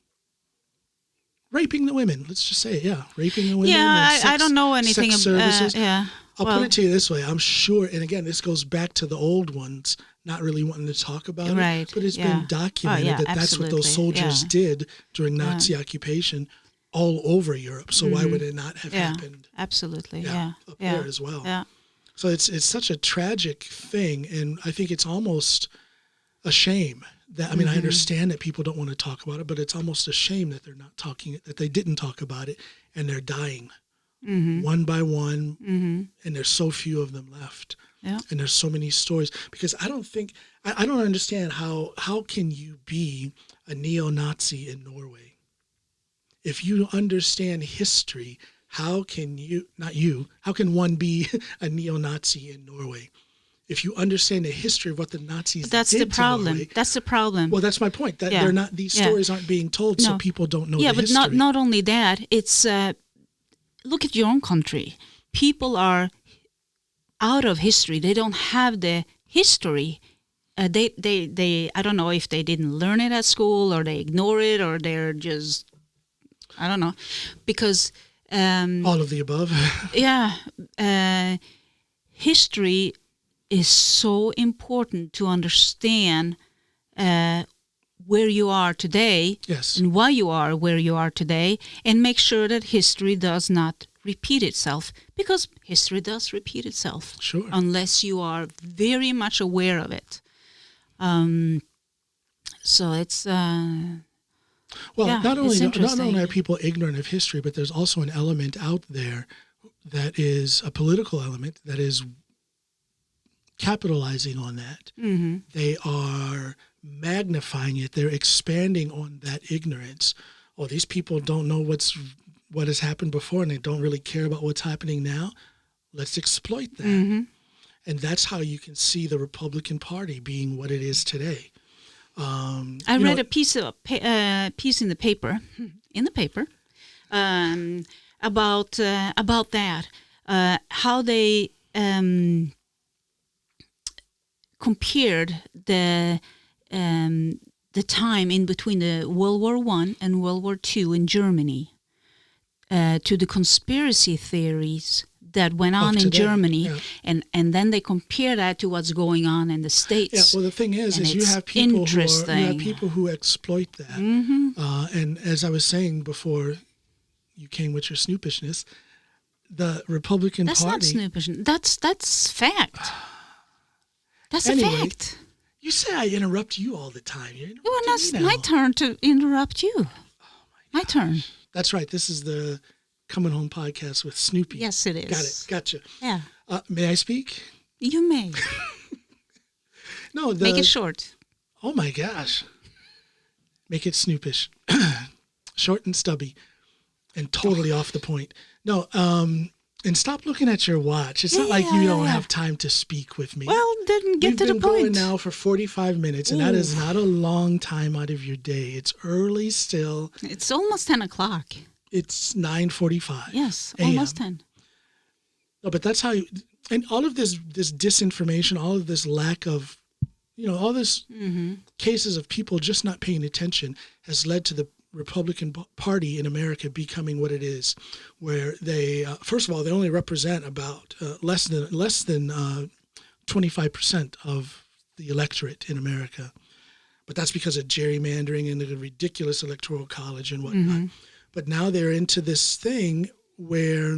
Raping the women, let's just say it, raping the women. Yeah, I don't know anything about services. I'll put it to you this way. I'm sure, and again, this goes back to the old ones, not really wanting to talk about it, but it's been documented that's what those soldiers did during Nazi occupation all over Europe. So why would it not have happened? Absolutely, up there as well. Yeah. So it's such a tragic thing, and I think it's almost a shame that, I understand that people don't want to talk about it, but it's almost a shame that they're not talking, that they didn't talk about it, and they're dying one by one, and there's so few of them left. Yeah. And there's so many stories, because I don't understand how can you be a neo-Nazi in Norway? If you understand history, how can one be a neo-Nazi in Norway? If you understand the history of what the Nazis did to Norway, that's the problem. Well, that's my point. That they're not; these stories aren't being told, so people don't know. Yeah, the history. But not only that. It's look at your own country. People are out of history. They don't have the history. They I don't know if they didn't learn it at school, or they ignore it, or they're just, I don't know, because all of the above. History is so important to understand where you are today, and why you are where you are today, and make sure that history does not repeat itself, because history does repeat itself. Sure. Unless you are very much aware of it. So it's not only are people ignorant of history, but there's also an element out there that is a political element that is capitalizing on that. They are magnifying it. They're expanding on that ignorance. Oh, these people don't know what has happened before, and they don't really care about what's happening now. Let's exploit that. And that's how you can see the Republican Party being what it is today. I read a piece in the paper about that, how they compared the time in between the World War I and World War II in Germany to the conspiracy theories that went on in Germany, and then they compare that to what's going on in the States. Yeah, well, the thing is you have people who exploit that. And as I was saying before you came with your snoopishness, the Republican Party... That's not snoopishness. That's fact. That's a fact. You say I interrupt you all the time. Well, that's my turn to interrupt you. Oh my turn. That's right. This is the Coming Home podcast with Snoopy. Yes, it is. Got it. Gotcha. Yeah. May I speak? You may. No. Make it short. Oh my gosh. Make it snoopish. short and stubby, and totally off the point. No, and stop looking at your watch. It's not like you don't have time to speak with me. Well, then get to the point. We've been going now for 45 minutes, and that is not a long time out of your day. It's early still. It's almost 10 o'clock. It's 9:45. Yes, a.m. almost 10. No, but that's how you, and all of this disinformation, all of this lack of, all this cases of people just not paying attention has led to the Republican Party in America becoming what it is, where they, first of all, they only represent about less than 25% of the electorate in America. But that's because of gerrymandering and the ridiculous electoral college and whatnot. But now they're into this thing where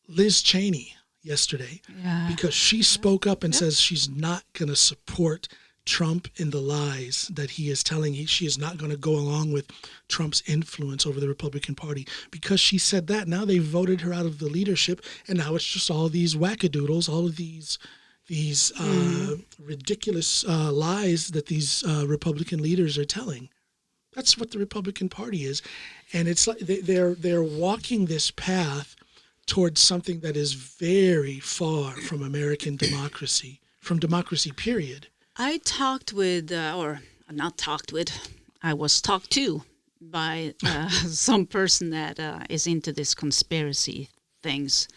Liz Cheney yesterday, because she spoke up and says she's not going to support Trump in the lies that he is telling. She is not going to go along with Trump's influence over the Republican Party. Because she said that, now they voted her out of the leadership, and now it's just all these wackadoodles, all of these ridiculous lies that these Republican leaders are telling. That's what the Republican Party is, and it's like they're walking this path towards something that is very far from American democracy, from democracy, period. I talked with, I was talked to by some person that is into this conspiracy things,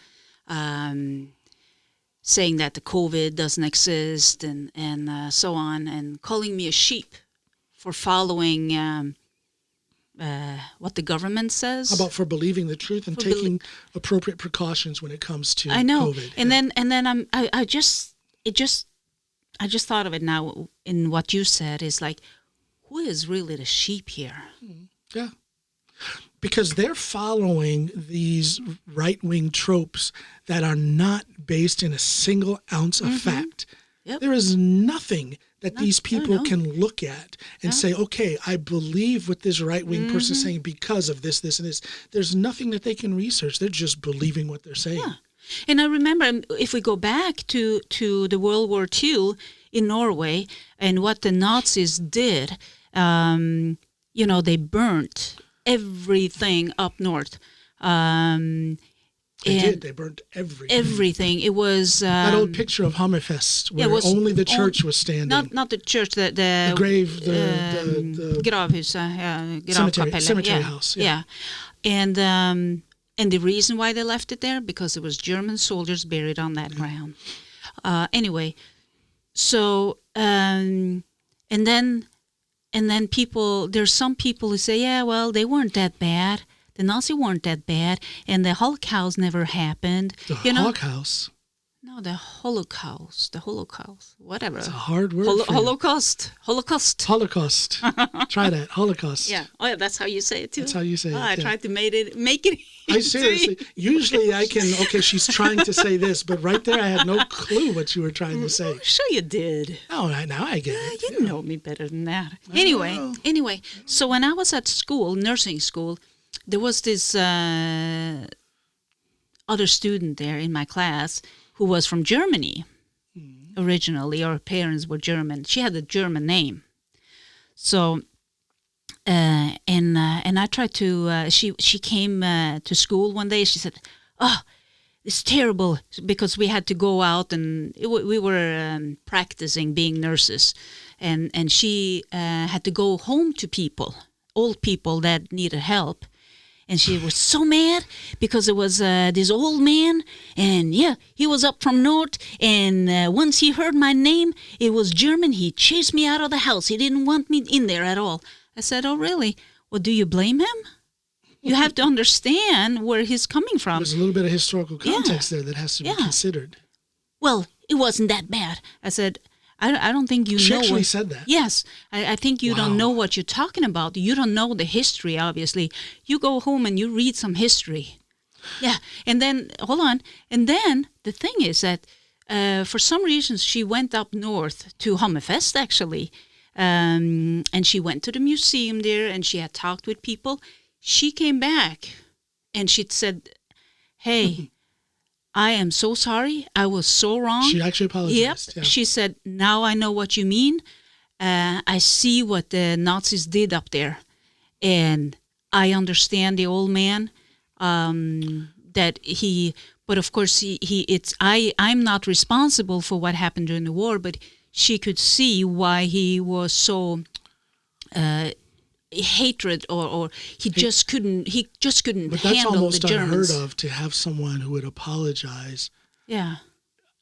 saying that the COVID doesn't exist and so on, and calling me a sheep for following what the government says. How about for believing the truth and taking appropriate precautions when it comes to I know. COVID? And then I just thought of it now in what you said is like, who is really the sheep here? Yeah. Because they're following these right-wing tropes that are not based in a single ounce of fact. Yep. There is nothing that these people can look at and say, okay, I believe what this right-wing person is saying because of this, this, and this. There's nothing that they can research. They're just believing what they're saying. Yeah. And I remember, if we go back to the World War II in Norway and what the Nazis did, they burnt everything up north. They burnt everything. Everything. It was that old picture of Hammerfest where only the church was standing. Not the church, the grave, the gravhus, cemetery house. Yeah. And the reason why they left it there, because it was German soldiers buried on that ground. Anyway, so and then people, there's some people who say, yeah, well, they weren't that bad. The Nazis weren't that bad, and the Holocaust never happened. The Holocaust? No, the Holocaust, whatever. It's a hard word. Holocaust. Try that, Holocaust. Yeah. Oh, yeah. That's how you say it too. That's how you say it. I tried to make it. I seriously. Usually, I can. Okay, she's trying to say this, but right there, I had no clue what you were trying to say. Sure, you did. Oh, now I get it. You know me better than that. Anyway. So when I was at school, nursing school, there was this other student there in my class who was from Germany originally. Her parents were German. She had a German name. So, and I tried to, she came to school one day. She said, oh, it's terrible, because we had to go out and we were practicing being nurses. And she had to go home to people, old people that needed help. And she was so mad because it was this old man, and he was up from north, and once he heard my name, it was German, he chased me out of the house. He didn't want me in there at all. I said, oh, really? Well, do you blame him? You have to understand where he's coming from. There's a little bit of historical context there that has to be considered. Well, it wasn't that bad. I said, I don't think you know. She actually said that. Yes. I think you don't know what you're talking about. You don't know the history, obviously. You go home and you read some history. Yeah. And then, hold on. And then the thing is that for some reason she went up north to Hammerfest, actually. And she went to the museum there and she had talked with people. She came back and she said, hey, I am so sorry. I was so wrong. She actually apologized. Yep. Yeah. She said, now I know what you mean. I see what the Nazis did up there, and I understand the old man. That he, but of course I'm not responsible for what happened during the war, but she could see why he was so hatred, or he just couldn't But that's handle almost the Germans. unheard of, to have someone who would apologize. Yeah.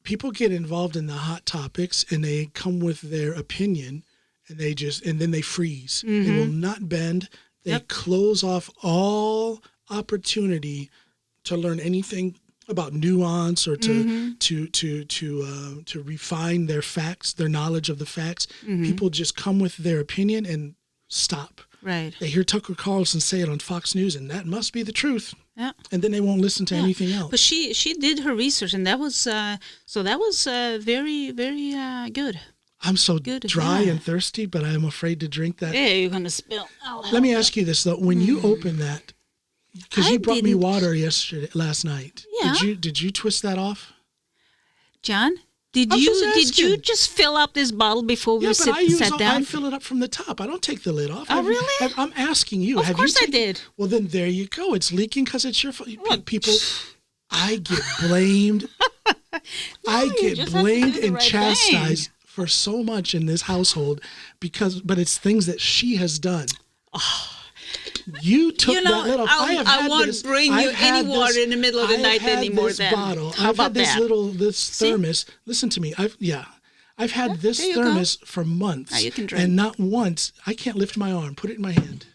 People get involved in the hot topics and they come with their opinion, and then they freeze. They will not bend. They close off all opportunity to learn anything about nuance, or to refine their facts, their knowledge of the facts. People just come with their opinion and stop. Right. They hear Tucker Carlson say it on Fox News, and that must be the truth. Yeah. And then they won't listen to anything else. But she did her research, and that was very, very good. I'm so Good. dry and thirsty, but I'm afraid to drink that. Yeah, you're gonna spill. Oh, Let me ask you this though: when you open that, because you brought me water last night. Yeah. Did you twist that off? John, did I'm you just did you asking. just fill up this bottle before we Yeah, but sat down? I fill it up from the top. I don't take the lid off. Oh, really? I'm asking you. Of have course you I did. Well, then there you go. It's leaking because it's your fault. What? People, I get blamed. I you get just have to blamed do the and right chastised for so much in this household, but it's things that she has done. You took that lid off. I won't bring you any water in the middle of the night anymore. This Then bottle. how I've about had this that? this thermos. Listen to me. I've had this there you go. thermos for months. Now you can drink. And not once. I can't lift my arm. Put it in my hand.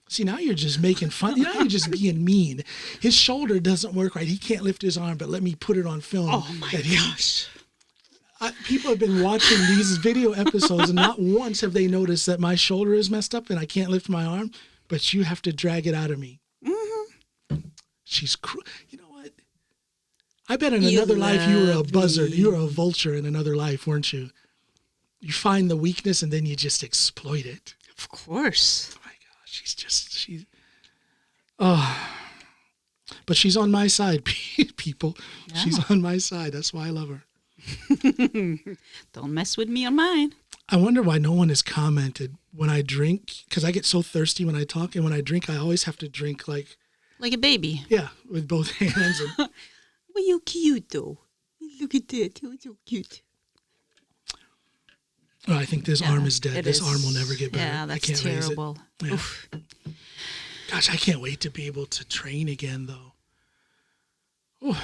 See, now you're just making fun. Now you're just being mean. His shoulder doesn't work right. He can't lift his arm, but let me put it on film. Oh my gosh. People have been watching these video episodes, and not once have they noticed that my shoulder is messed up and I can't lift my arm, but you have to drag it out of me. She's you know what? I bet in another life you were a buzzard. You were a vulture in another life, weren't you? You find the weakness and then you just exploit it. Of course. Oh my gosh, but she's on my side, people. Yeah. She's on my side. That's why I love her. Don't mess with me or mine. I wonder why no one has commented when I drink, because I get so thirsty when I talk, and when I drink, I always have to drink like a baby. Yeah, with both hands. And Well, you're cute though. Look at that. You're so cute. I think this arm is dead. It This is. arm will never get better. Yeah, I that's can't raise it. terrible. Yeah. Oof. Gosh, I can't wait to be able to train again, though. Ooh,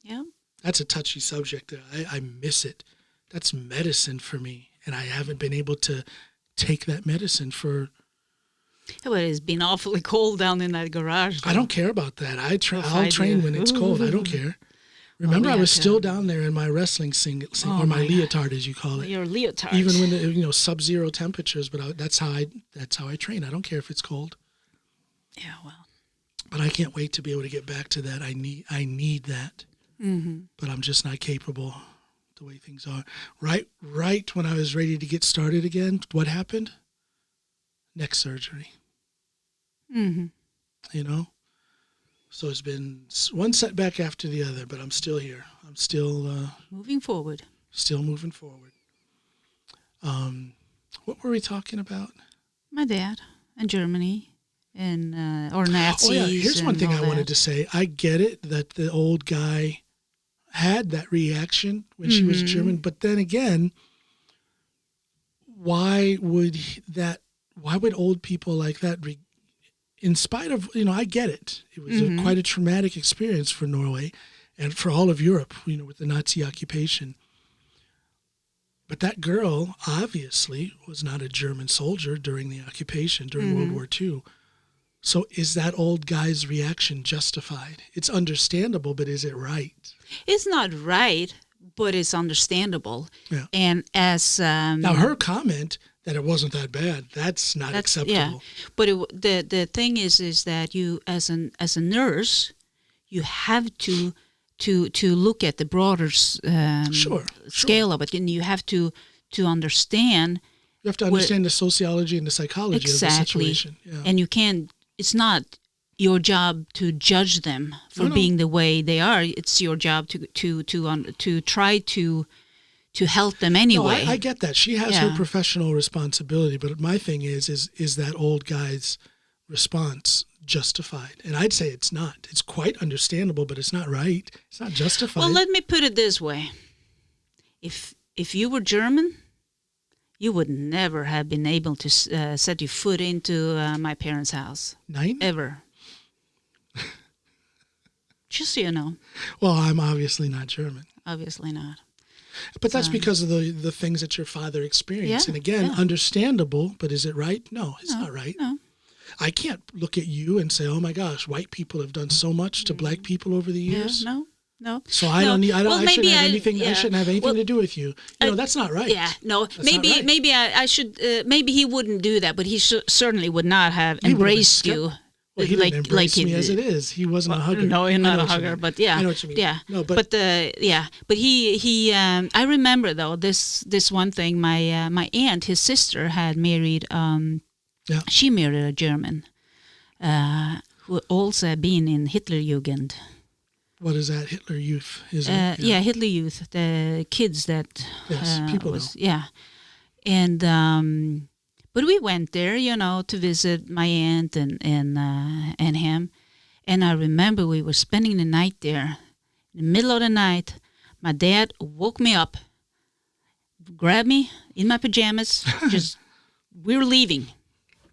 Yeah. that's a touchy subject. I miss it. That's medicine for me, and I haven't been able to take that medicine for. Yeah, but it's been awfully cold down in that garage. I don't care about that. I'll I train do. when it's cold. I don't care. Remember, we I was had still to- down there in my wrestling singlet, Oh, or my my God. leotard, as you call it. Your leotard. Even when the sub-zero temperatures, but that's how I train. I don't care if it's cold. Yeah, well. But I can't wait to be able to get back to that. I need that. Mm-hmm. But I'm just not capable the way things are. Right when I was ready to get started again, what happened? Neck surgery. Mm-hmm. You know? So it's been one setback after the other, but I'm still here. I'm still Moving forward. still moving forward. What were we talking about? My dad and Germany and or Nazis. Oh yeah, here's one and thing all I wanted that. to say. I get it that the old guy had that reaction when she was German, but then again, why would old people like that in spite of, I get it. It was quite a traumatic experience for Norway and for all of Europe, with the Nazi occupation. But that girl obviously was not a German soldier during the occupation, during World War II. So is that old guy's reaction justified? It's understandable, but is it right? It's not right, but it's understandable. Yeah. And as Now, her comment that it wasn't that bad, that's not acceptable. Yeah, but the thing is that you as a nurse, you have to look at the broader scale of it, and you have to understand. You have to understand the sociology and the psychology of the situation. Yeah. And you can't. It's not your job to judge them for being the way they are. It's your job to try to to help them No, anyway. I get that. She has her Yeah. professional responsibility, but my thing is that old guy's response justified? And I'd say it's not. It's quite understandable, but it's not right. It's not justified. Well, let me put it this way. If you were German, you would never have been able to set your foot into my parents' house. Nein? Ever. Just so you know. Well, I'm obviously not German. Obviously not. But that's because of the things that your father experienced. Yeah, And again, yeah. understandable, but is it right? No, it's not right. No. I can't look at you and say, oh my gosh, white people have done so much to black people over the years. Yeah, no. So I don't need. I Well, shouldn't maybe have anything. yeah. I shouldn't have anything Well, to do with you. That's not right. Yeah, no. That's Maybe not right. maybe I should. Maybe he wouldn't do that, but he certainly would not have He would have embraced been you. Well, he didn't embrace he me as did. it is. He wasn't a hugger. No, you're I know not a what you hugger, mean. but yeah, I know what you mean. yeah. No, but But he. I remember though this one thing. My aunt, his sister, had married. Yeah. She married a German, who also been in Hitlerjugend. what is that? Hitler Youth, isn't it? Yeah, Hitler Youth, the kids that Yes, people know. Yeah, and but we went there, to visit my aunt and him, and I remember we were spending the night there. In the middle of the night, my dad woke me up, grabbed me in my pajamas, we were leaving.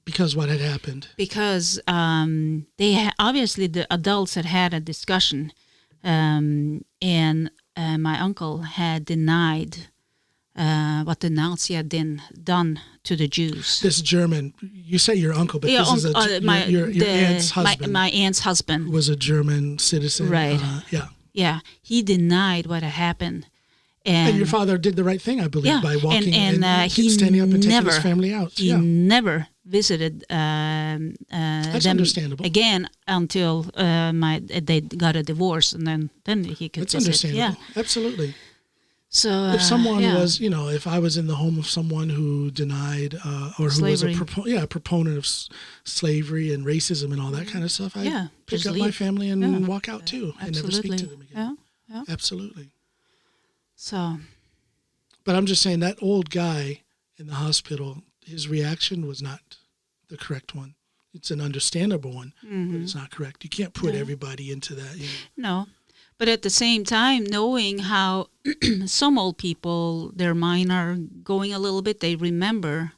Because what had happened? Because obviously the adults had a discussion, and my uncle had denied what the Nazi had done to the Jews. This German, you say your uncle, but this is your aunt's husband. My aunt's husband was a German citizen. Right. Yeah. Yeah, he denied what had happened. And your father did the right thing, I believe, Yeah, by walking and he standing up and taking never- his family out. He Yeah. never visited That's them understandable. again until they got a divorce, and then he could It's visit. understandable. Yeah. Absolutely. So If someone yeah. was, if I was in the home of someone who denied or who Slavery. was a proponent of slavery and racism and all that kind of stuff, I'd Yeah, pick just up my leave. family and Yeah. walk out too and never speak to them again. Yeah. Absolutely. So But I'm just saying that old guy in the hospital, his reaction was not the correct one. It's an understandable one, but it's not correct. You can't put everybody into that. no, but at the same time, knowing how some old people, their mind are going a little bit, they remember.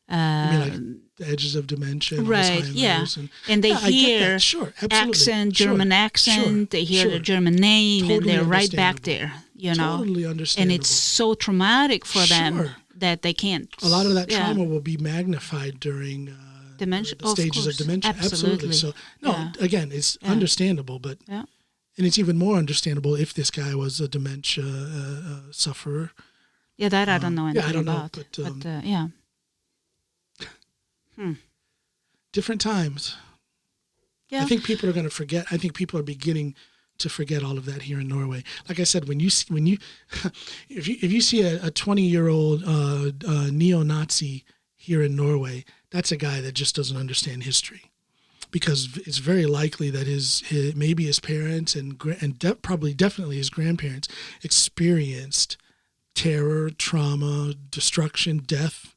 I mean, like the edges of dementia, and Right, Alzheimer's, yeah. And they I get hear that. Sure, absolutely. accent, Sure, German accent, sure, they hear sure. the German name, Totally and they're right back understandable. there, Totally And understandable. it's so traumatic for them Sure. that they can't. A lot of that yeah. trauma will be magnified during Dementia, the stages of course. dementia. Absolutely. So, Yeah. again, it's understandable, but Yeah. and it's even more understandable if this guy was a dementia sufferer. Yeah, that I don't know anything I don't know, about. but, yeah. Different times. Yeah. I think people are going to forget. I think people are beginning to forget all of that here in Norway. Like I said, when you if you see a 20-year-old neo-Nazi here in Norway, that's a guy that just doesn't understand history, because it's very likely that maybe his parents and definitely his grandparents experienced terror, trauma, destruction, death.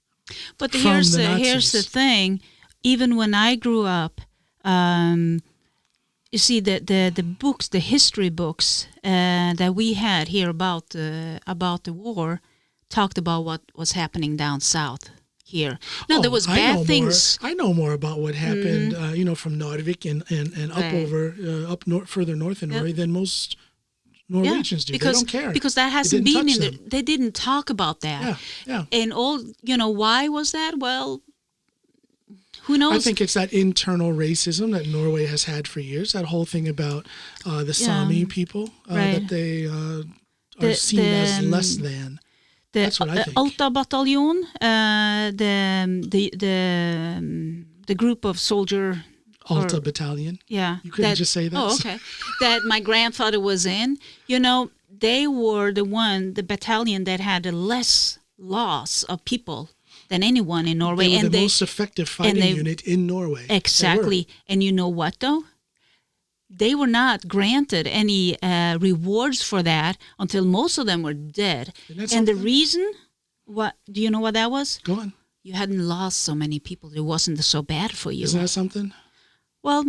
But from here's the here's the Nazis. thing. Even when I grew up, you see the books, the history books that we had here about the war, talked about what was happening down south here. No, there was bad things. I know more about what happened, from Narvik and up Right. over further north in Norway than most Norwegians do. Because, they don't care. because that It hasn't didn't been touch in them. they didn't talk about that. Yeah. And why was that? Well, who knows? I think it's that internal racism that Norway has had for years. That whole thing about the Sami people, Right. that they are seen as less than. That's what I think. Alta Battalion, the group of soldier. Alta Battalion. Yeah. You couldn't just say that? Oh, okay. That my grandfather was in. They were the battalion that had the less loss of people than anyone in Norway. They were and the most effective fighting unit in Norway. They were. Exactly. And you know what, though? they were not granted any rewards for that until most of them were dead. And the reason, what do you know what that was? Go on. You hadn't lost so many people. It wasn't so bad for you. Isn't that something? Well,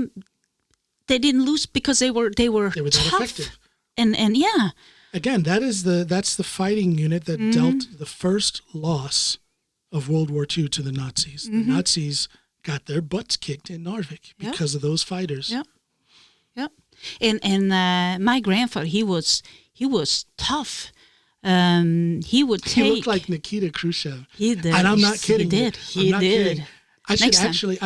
they didn't lose because they were that tough. effective. And yeah. Again, that's the fighting unit that dealt the first loss of World War II to the Nazis. The Nazis got their butts kicked in Narvik because of those fighters. Yep. Yep. And my grandfather, he was tough. He would take. He looked like Nikita Khrushchev. He did. And I'm not kidding. He did. Kidding. I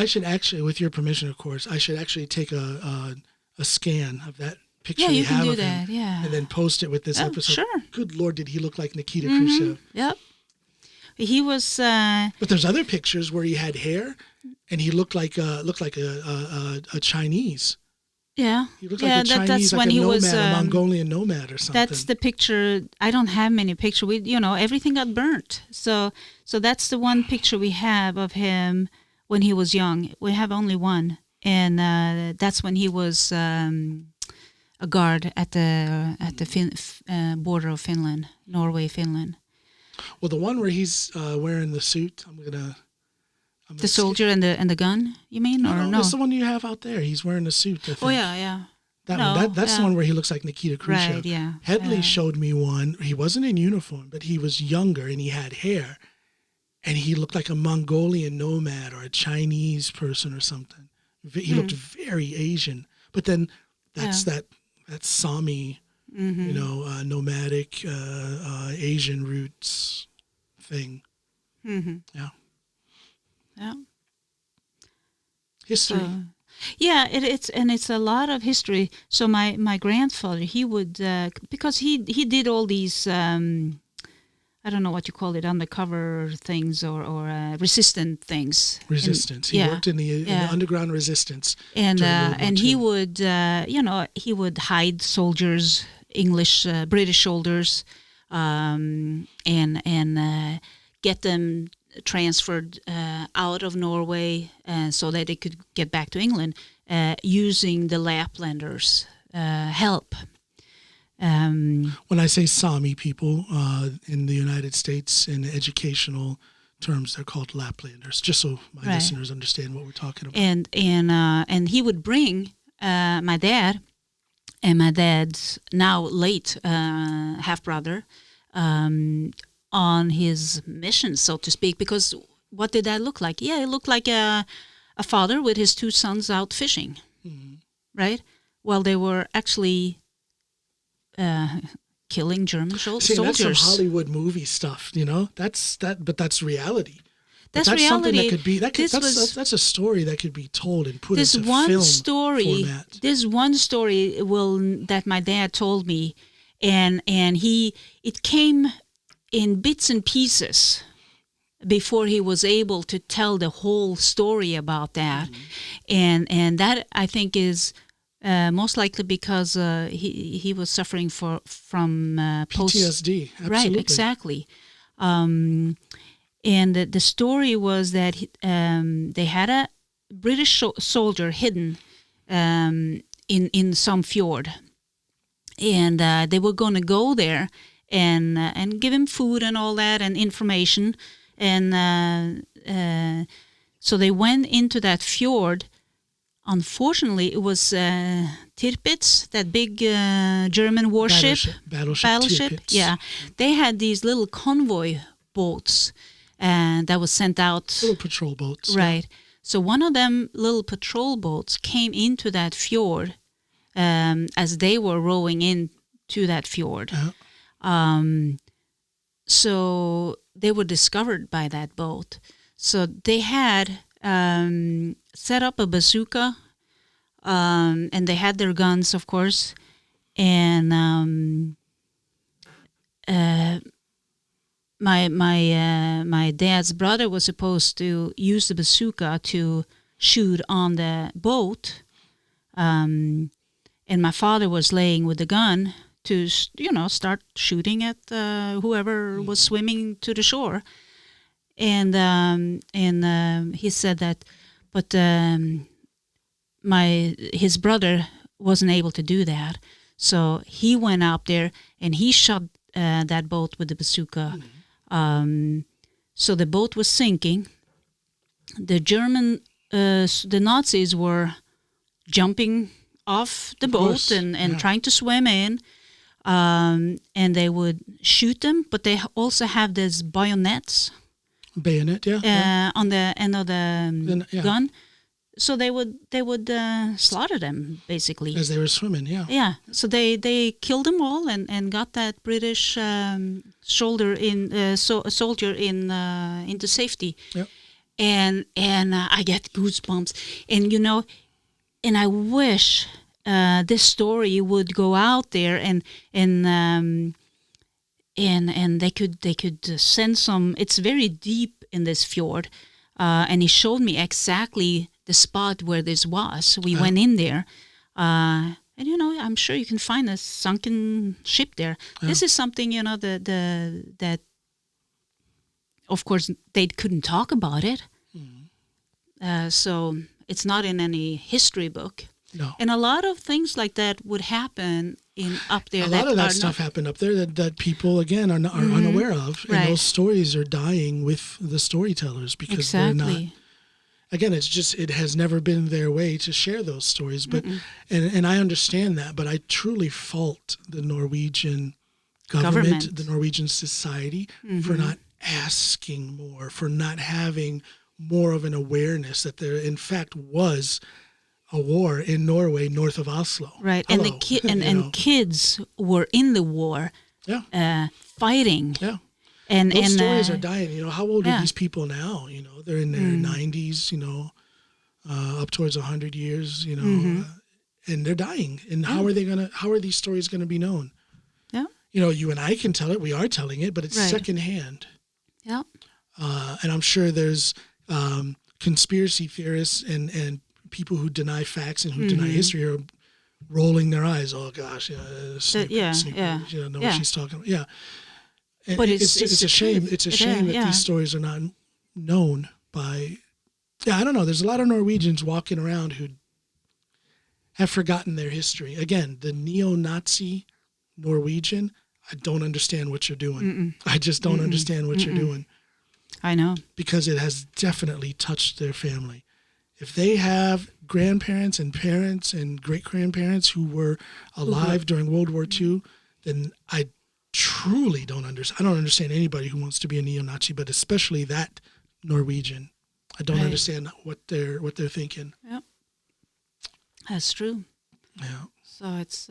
should actually, with your permission, of course, I should actually take a scan of that picture. Yeah, you can have do of that. him, Yeah. and then post it with this episode. Sure. Good Lord, did he look like Nikita Khrushchev? Yep. He was. But there's other pictures where he had hair, and he looked like a Chinese. Yeah. He looked like a Chinese, that's like when a he nomad, was a Mongolian nomad or something. That's the picture. I don't have many pictures. Everything got burnt. So that's the one picture we have of him when he was young. We have only one, and that's when he was a guard at the border of Finland, Norway, Finland. Well, the one where he's wearing the suit, The soldier and the gun, you mean, or no? That's the one you have out there. He's wearing a suit. I think. Oh yeah. That's the one where he looks like Nikita Khrushchev. Right, yeah. Headley showed me one. He wasn't in uniform, but he was younger and he had hair, and he looked like a Mongolian nomad or a Chinese person or something. He looked very Asian. But then that's that Sami, nomadic Asian roots thing. Mm-hmm. Yeah. Yeah. History. It's a lot of history. So my grandfather, he would because he did all these I don't know what you call it, undercover things or resistant things. Resistance. He worked in the underground resistance. And he would he would hide soldiers, British soldiers, and get them transferred out of Norway so that they could get back to England using the Laplanders' help. When I say Sami people in the United States, in educational terms, they're called Laplanders, just so my listeners understand what we're talking about. And he would bring my dad and my dad's now late half-brother on his mission, so to speak, because what did that look like? Yeah, it looked like a father with his two sons out fishing, right? While they were actually killing German soldiers. That's some Hollywood movie stuff, but that's reality. That's reality. Something that could be, that's a story that could be told and put into film format. This one story that my dad told me, and it came in bits and pieces before he was able to tell the whole story about that. And that, I think, is most likely because he was suffering from PTSD. Absolutely. Right, exactly. And the story was that they had a British soldier hidden in some fjord, and they were going to go there and give him food and all that and information, and so they went into that fjord. Unfortunately, it was Tirpitz, that big German warship. Battleship. Tirpitz. Yeah, they had these little convoy boats that was sent out. Little patrol boats. Right. So one of them little patrol boats came into that fjord as they were rowing into that fjord. So they were discovered by that boat. So they had set up a bazooka, and they had their guns, of course, and my dad's brother was supposed to use the bazooka to shoot on the boat, and my father was laying with the gun to start shooting at whoever was swimming to the shore. And he said that, but his brother wasn't able to do that. So he went out there and he shot that boat with the bazooka. So the boat was sinking. The the Nazis were jumping off the boat and trying to swim in. And they would shoot them, but they also have these bayonets. Bayonet, on the end of the gun. So they would slaughter them, basically. As they were swimming, Yeah, so they killed them all and got that British soldier into safety. Yep. And I get goosebumps. And, and I wish this story would go out there and they could send some. It's very deep in this fjord, and he showed me exactly the spot where this was. We went in there, and I'm sure you can find a sunken ship there. This is something that of course they couldn't talk about it, so it's not in any history book. No. And a lot of things like that would happen up there. A lot of that stuff happened up there that people, again, are unaware of. And those stories are dying with the storytellers because they're not. Again, it has never been their way to share those stories. But and I understand that, but I truly fault the Norwegian government. The Norwegian society for not asking more, for not having more of an awareness that there, in fact, was a war in Norway north of Oslo. Right, Hello. and kids were in the war, fighting. Yeah, and those stories are dying. How old are these people now? They're in their 90s. Up towards 100 years. And they're dying. And how are these stories gonna be known? Yeah, you and I can tell it. We are telling it, but it's secondhand. Yeah, and I'm sure there's conspiracy theorists and people who deny facts and who deny history are rolling their eyes. Oh gosh, Snoopy, she doesn't know what she's talking about. Yeah, and but it's a shame. It's a shame that these stories are not known by. Yeah, I don't know. There's a lot of Norwegians walking around who have forgotten their history. Again, the neo-Nazi Norwegian. I don't understand what you're doing. I just don't understand what you're doing. I know, because it has definitely touched their family. If they have grandparents and parents and great-grandparents who were alive during World War II, then I truly don't understand. I don't understand anybody who wants to be a neo-Nazi, but especially that Norwegian. I don't understand what they're thinking. Yeah, that's true. Yeah. So it's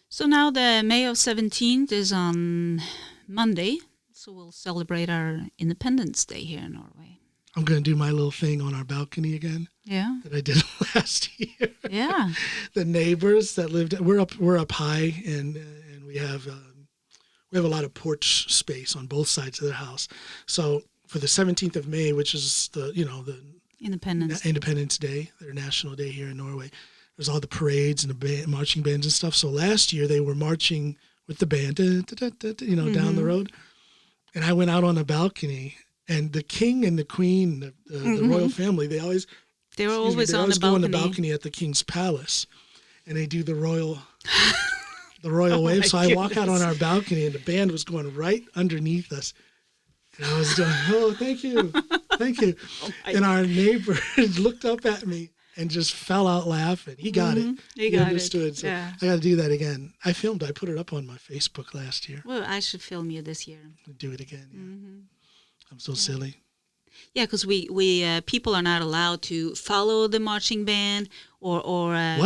so now the May of 17th is on Monday, so we'll celebrate our Independence Day here in Norway. I'm going to do my little thing on our balcony again. Yeah. That I did last year. Yeah. The neighbors that lived, we're up high, and we have a lot of porch space on both sides of the house. So for the 17th of May, which is the Independence Day, their national day here in Norway, there's all the parades and the marching bands and stuff. So last year they were marching with the band, down the road, and I went out on a balcony. And the king and the queen, the royal family, they were always on the balcony. Go on the balcony at the king's palace, and they do the royal wave. So I walk out on our balcony, and the band was going right underneath us, and I was doing, oh, thank you. And our neighbor looked up at me and just fell out laughing. He got it. He understood. So I got to do that again. I put it up on my Facebook last year. Well, I should film you this year. Do it again. Yeah. I'm so silly. Yeah, because we people are not allowed to follow the marching band or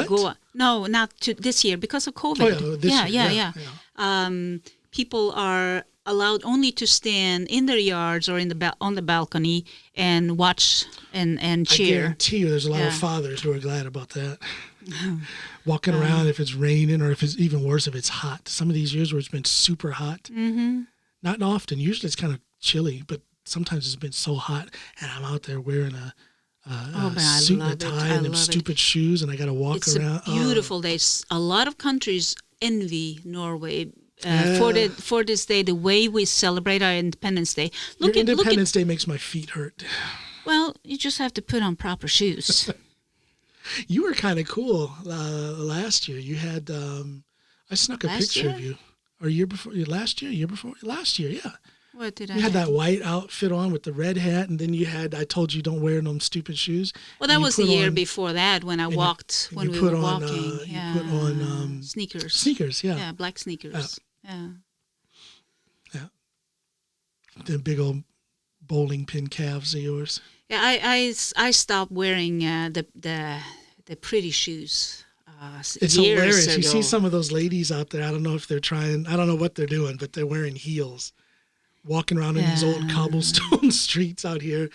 go. No, not to this year because of COVID. Oh, yeah, this year. People are allowed only to stand in their yards or on the balcony and watch and cheer. I guarantee you, there's a lot of fathers who are glad about that. Walking around if it's raining, or if it's even worse if it's hot. Some of these years where it's been super hot. Not often. Usually it's kind of chilly, but sometimes it's been so hot, and I'm out there wearing a suit and a tie and them stupid shoes, and I got to walk around. It's a beautiful day. A lot of countries envy Norway for this day, the way we celebrate our Independence Day. Independence Day makes my feet hurt. Well, you just have to put on proper shoes. You were kind of cool last year. You had, I snuck a Last picture year? of you. Or year before, last year before? Last year, yeah. What did I You had have? that white outfit on with the red hat, and then you had, I told you don't wear them stupid shoes. Well, And that you was the put year on- before that when I and walked, and when you we put were on, walking. you put on, sneakers. Sneakers, yeah. Yeah, black sneakers. Yeah. Yeah. The big old bowling pin calves of yours. Yeah, I stopped wearing the pretty shoes It's years hilarious. ago. You see some of those ladies out there. I don't know if they're trying. I don't know what they're doing, but they're wearing heels, walking around in these old Yeah. cobblestone streets out here,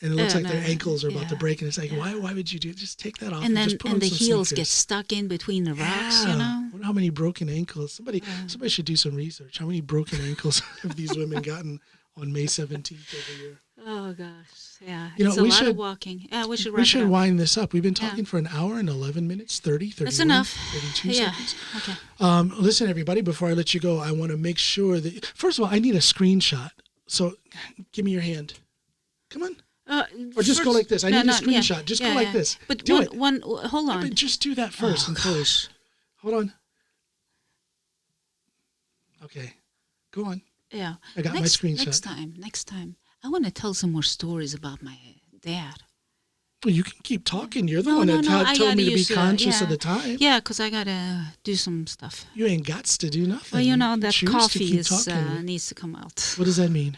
and it looks Yeah, like their no, ankles are about to yeah, break. And it's like, yeah. why would you do it? Just take that off and then just put on the some heels get sneakers. stuck in between the rocks, Yeah. you know. I wonder how many broken ankles. Somebody should do some research. How many broken ankles have these women gotten on May 17th every year? Oh gosh, yeah. You know, It's a we lot should- of walking. Yeah, we should wrap We it should up. wind this up. We've been talking for an hour and 11 minutes, 31, That's enough. 32 Yeah. seconds. Okay. Listen, everybody, before I let you go, I want to make sure that, first of all, I need a screenshot. So give me your hand. Come on. Or just go like this. I need a screenshot. Just go like this. But Do it. hold on. But just do that first and close. Hold on. Okay. Go on. Yeah. I got my screenshot. Next time, I want to tell some more stories about my dad. Well, you can keep talking. You're the No, one no, that no, I told gotta me to be use, conscious of yeah. the time. Yeah, because I got to do some stuff. You ain't got to do nothing. Well, you know, that choose to coffee keep is talking. needs to come out. What does that mean?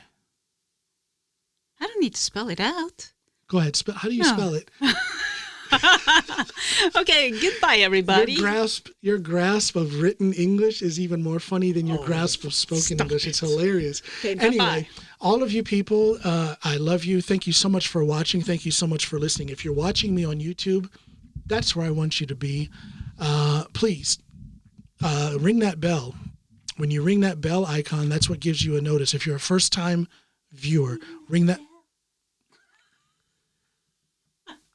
I don't need to spell it out. Go ahead. How do you No. spell it? Okay, goodbye, everybody. Your grasp of written English is even more funny than your grasp of spoken English. It's hilarious. Okay, Anyway, bye-bye. all of you people, I love you. Thank you so much for watching. Thank you so much for listening. If you're watching me on YouTube, that's where I want you to be. Please ring that bell. When you ring that bell icon, that's what gives you a notice. If you're a first-time viewer, ring that.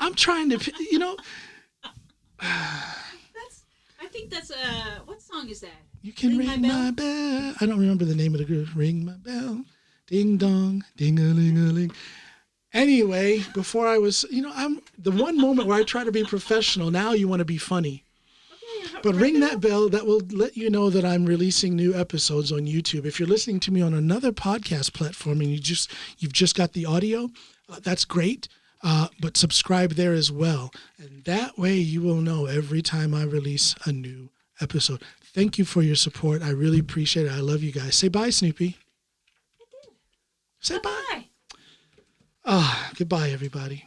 I'm trying to, you know. I think that's what song is that? You can Ring ring my my bell. I don't remember the name of the group. Ring my bell. Ding dong. Ding-a-ling-a-ling. Anyway, before I was, I'm the one moment where I try to be professional. Now you want to be funny. But ring that bell. That will let you know that I'm releasing new episodes on YouTube. If you're listening to me on another podcast platform and you've just got the audio, that's great. But subscribe there as well. And that way you will know every time I release a new episode. Thank you for your support. I really appreciate it. I love you guys. Say bye, Snoopy. I did. Say bye. Bye. Goodbye, everybody.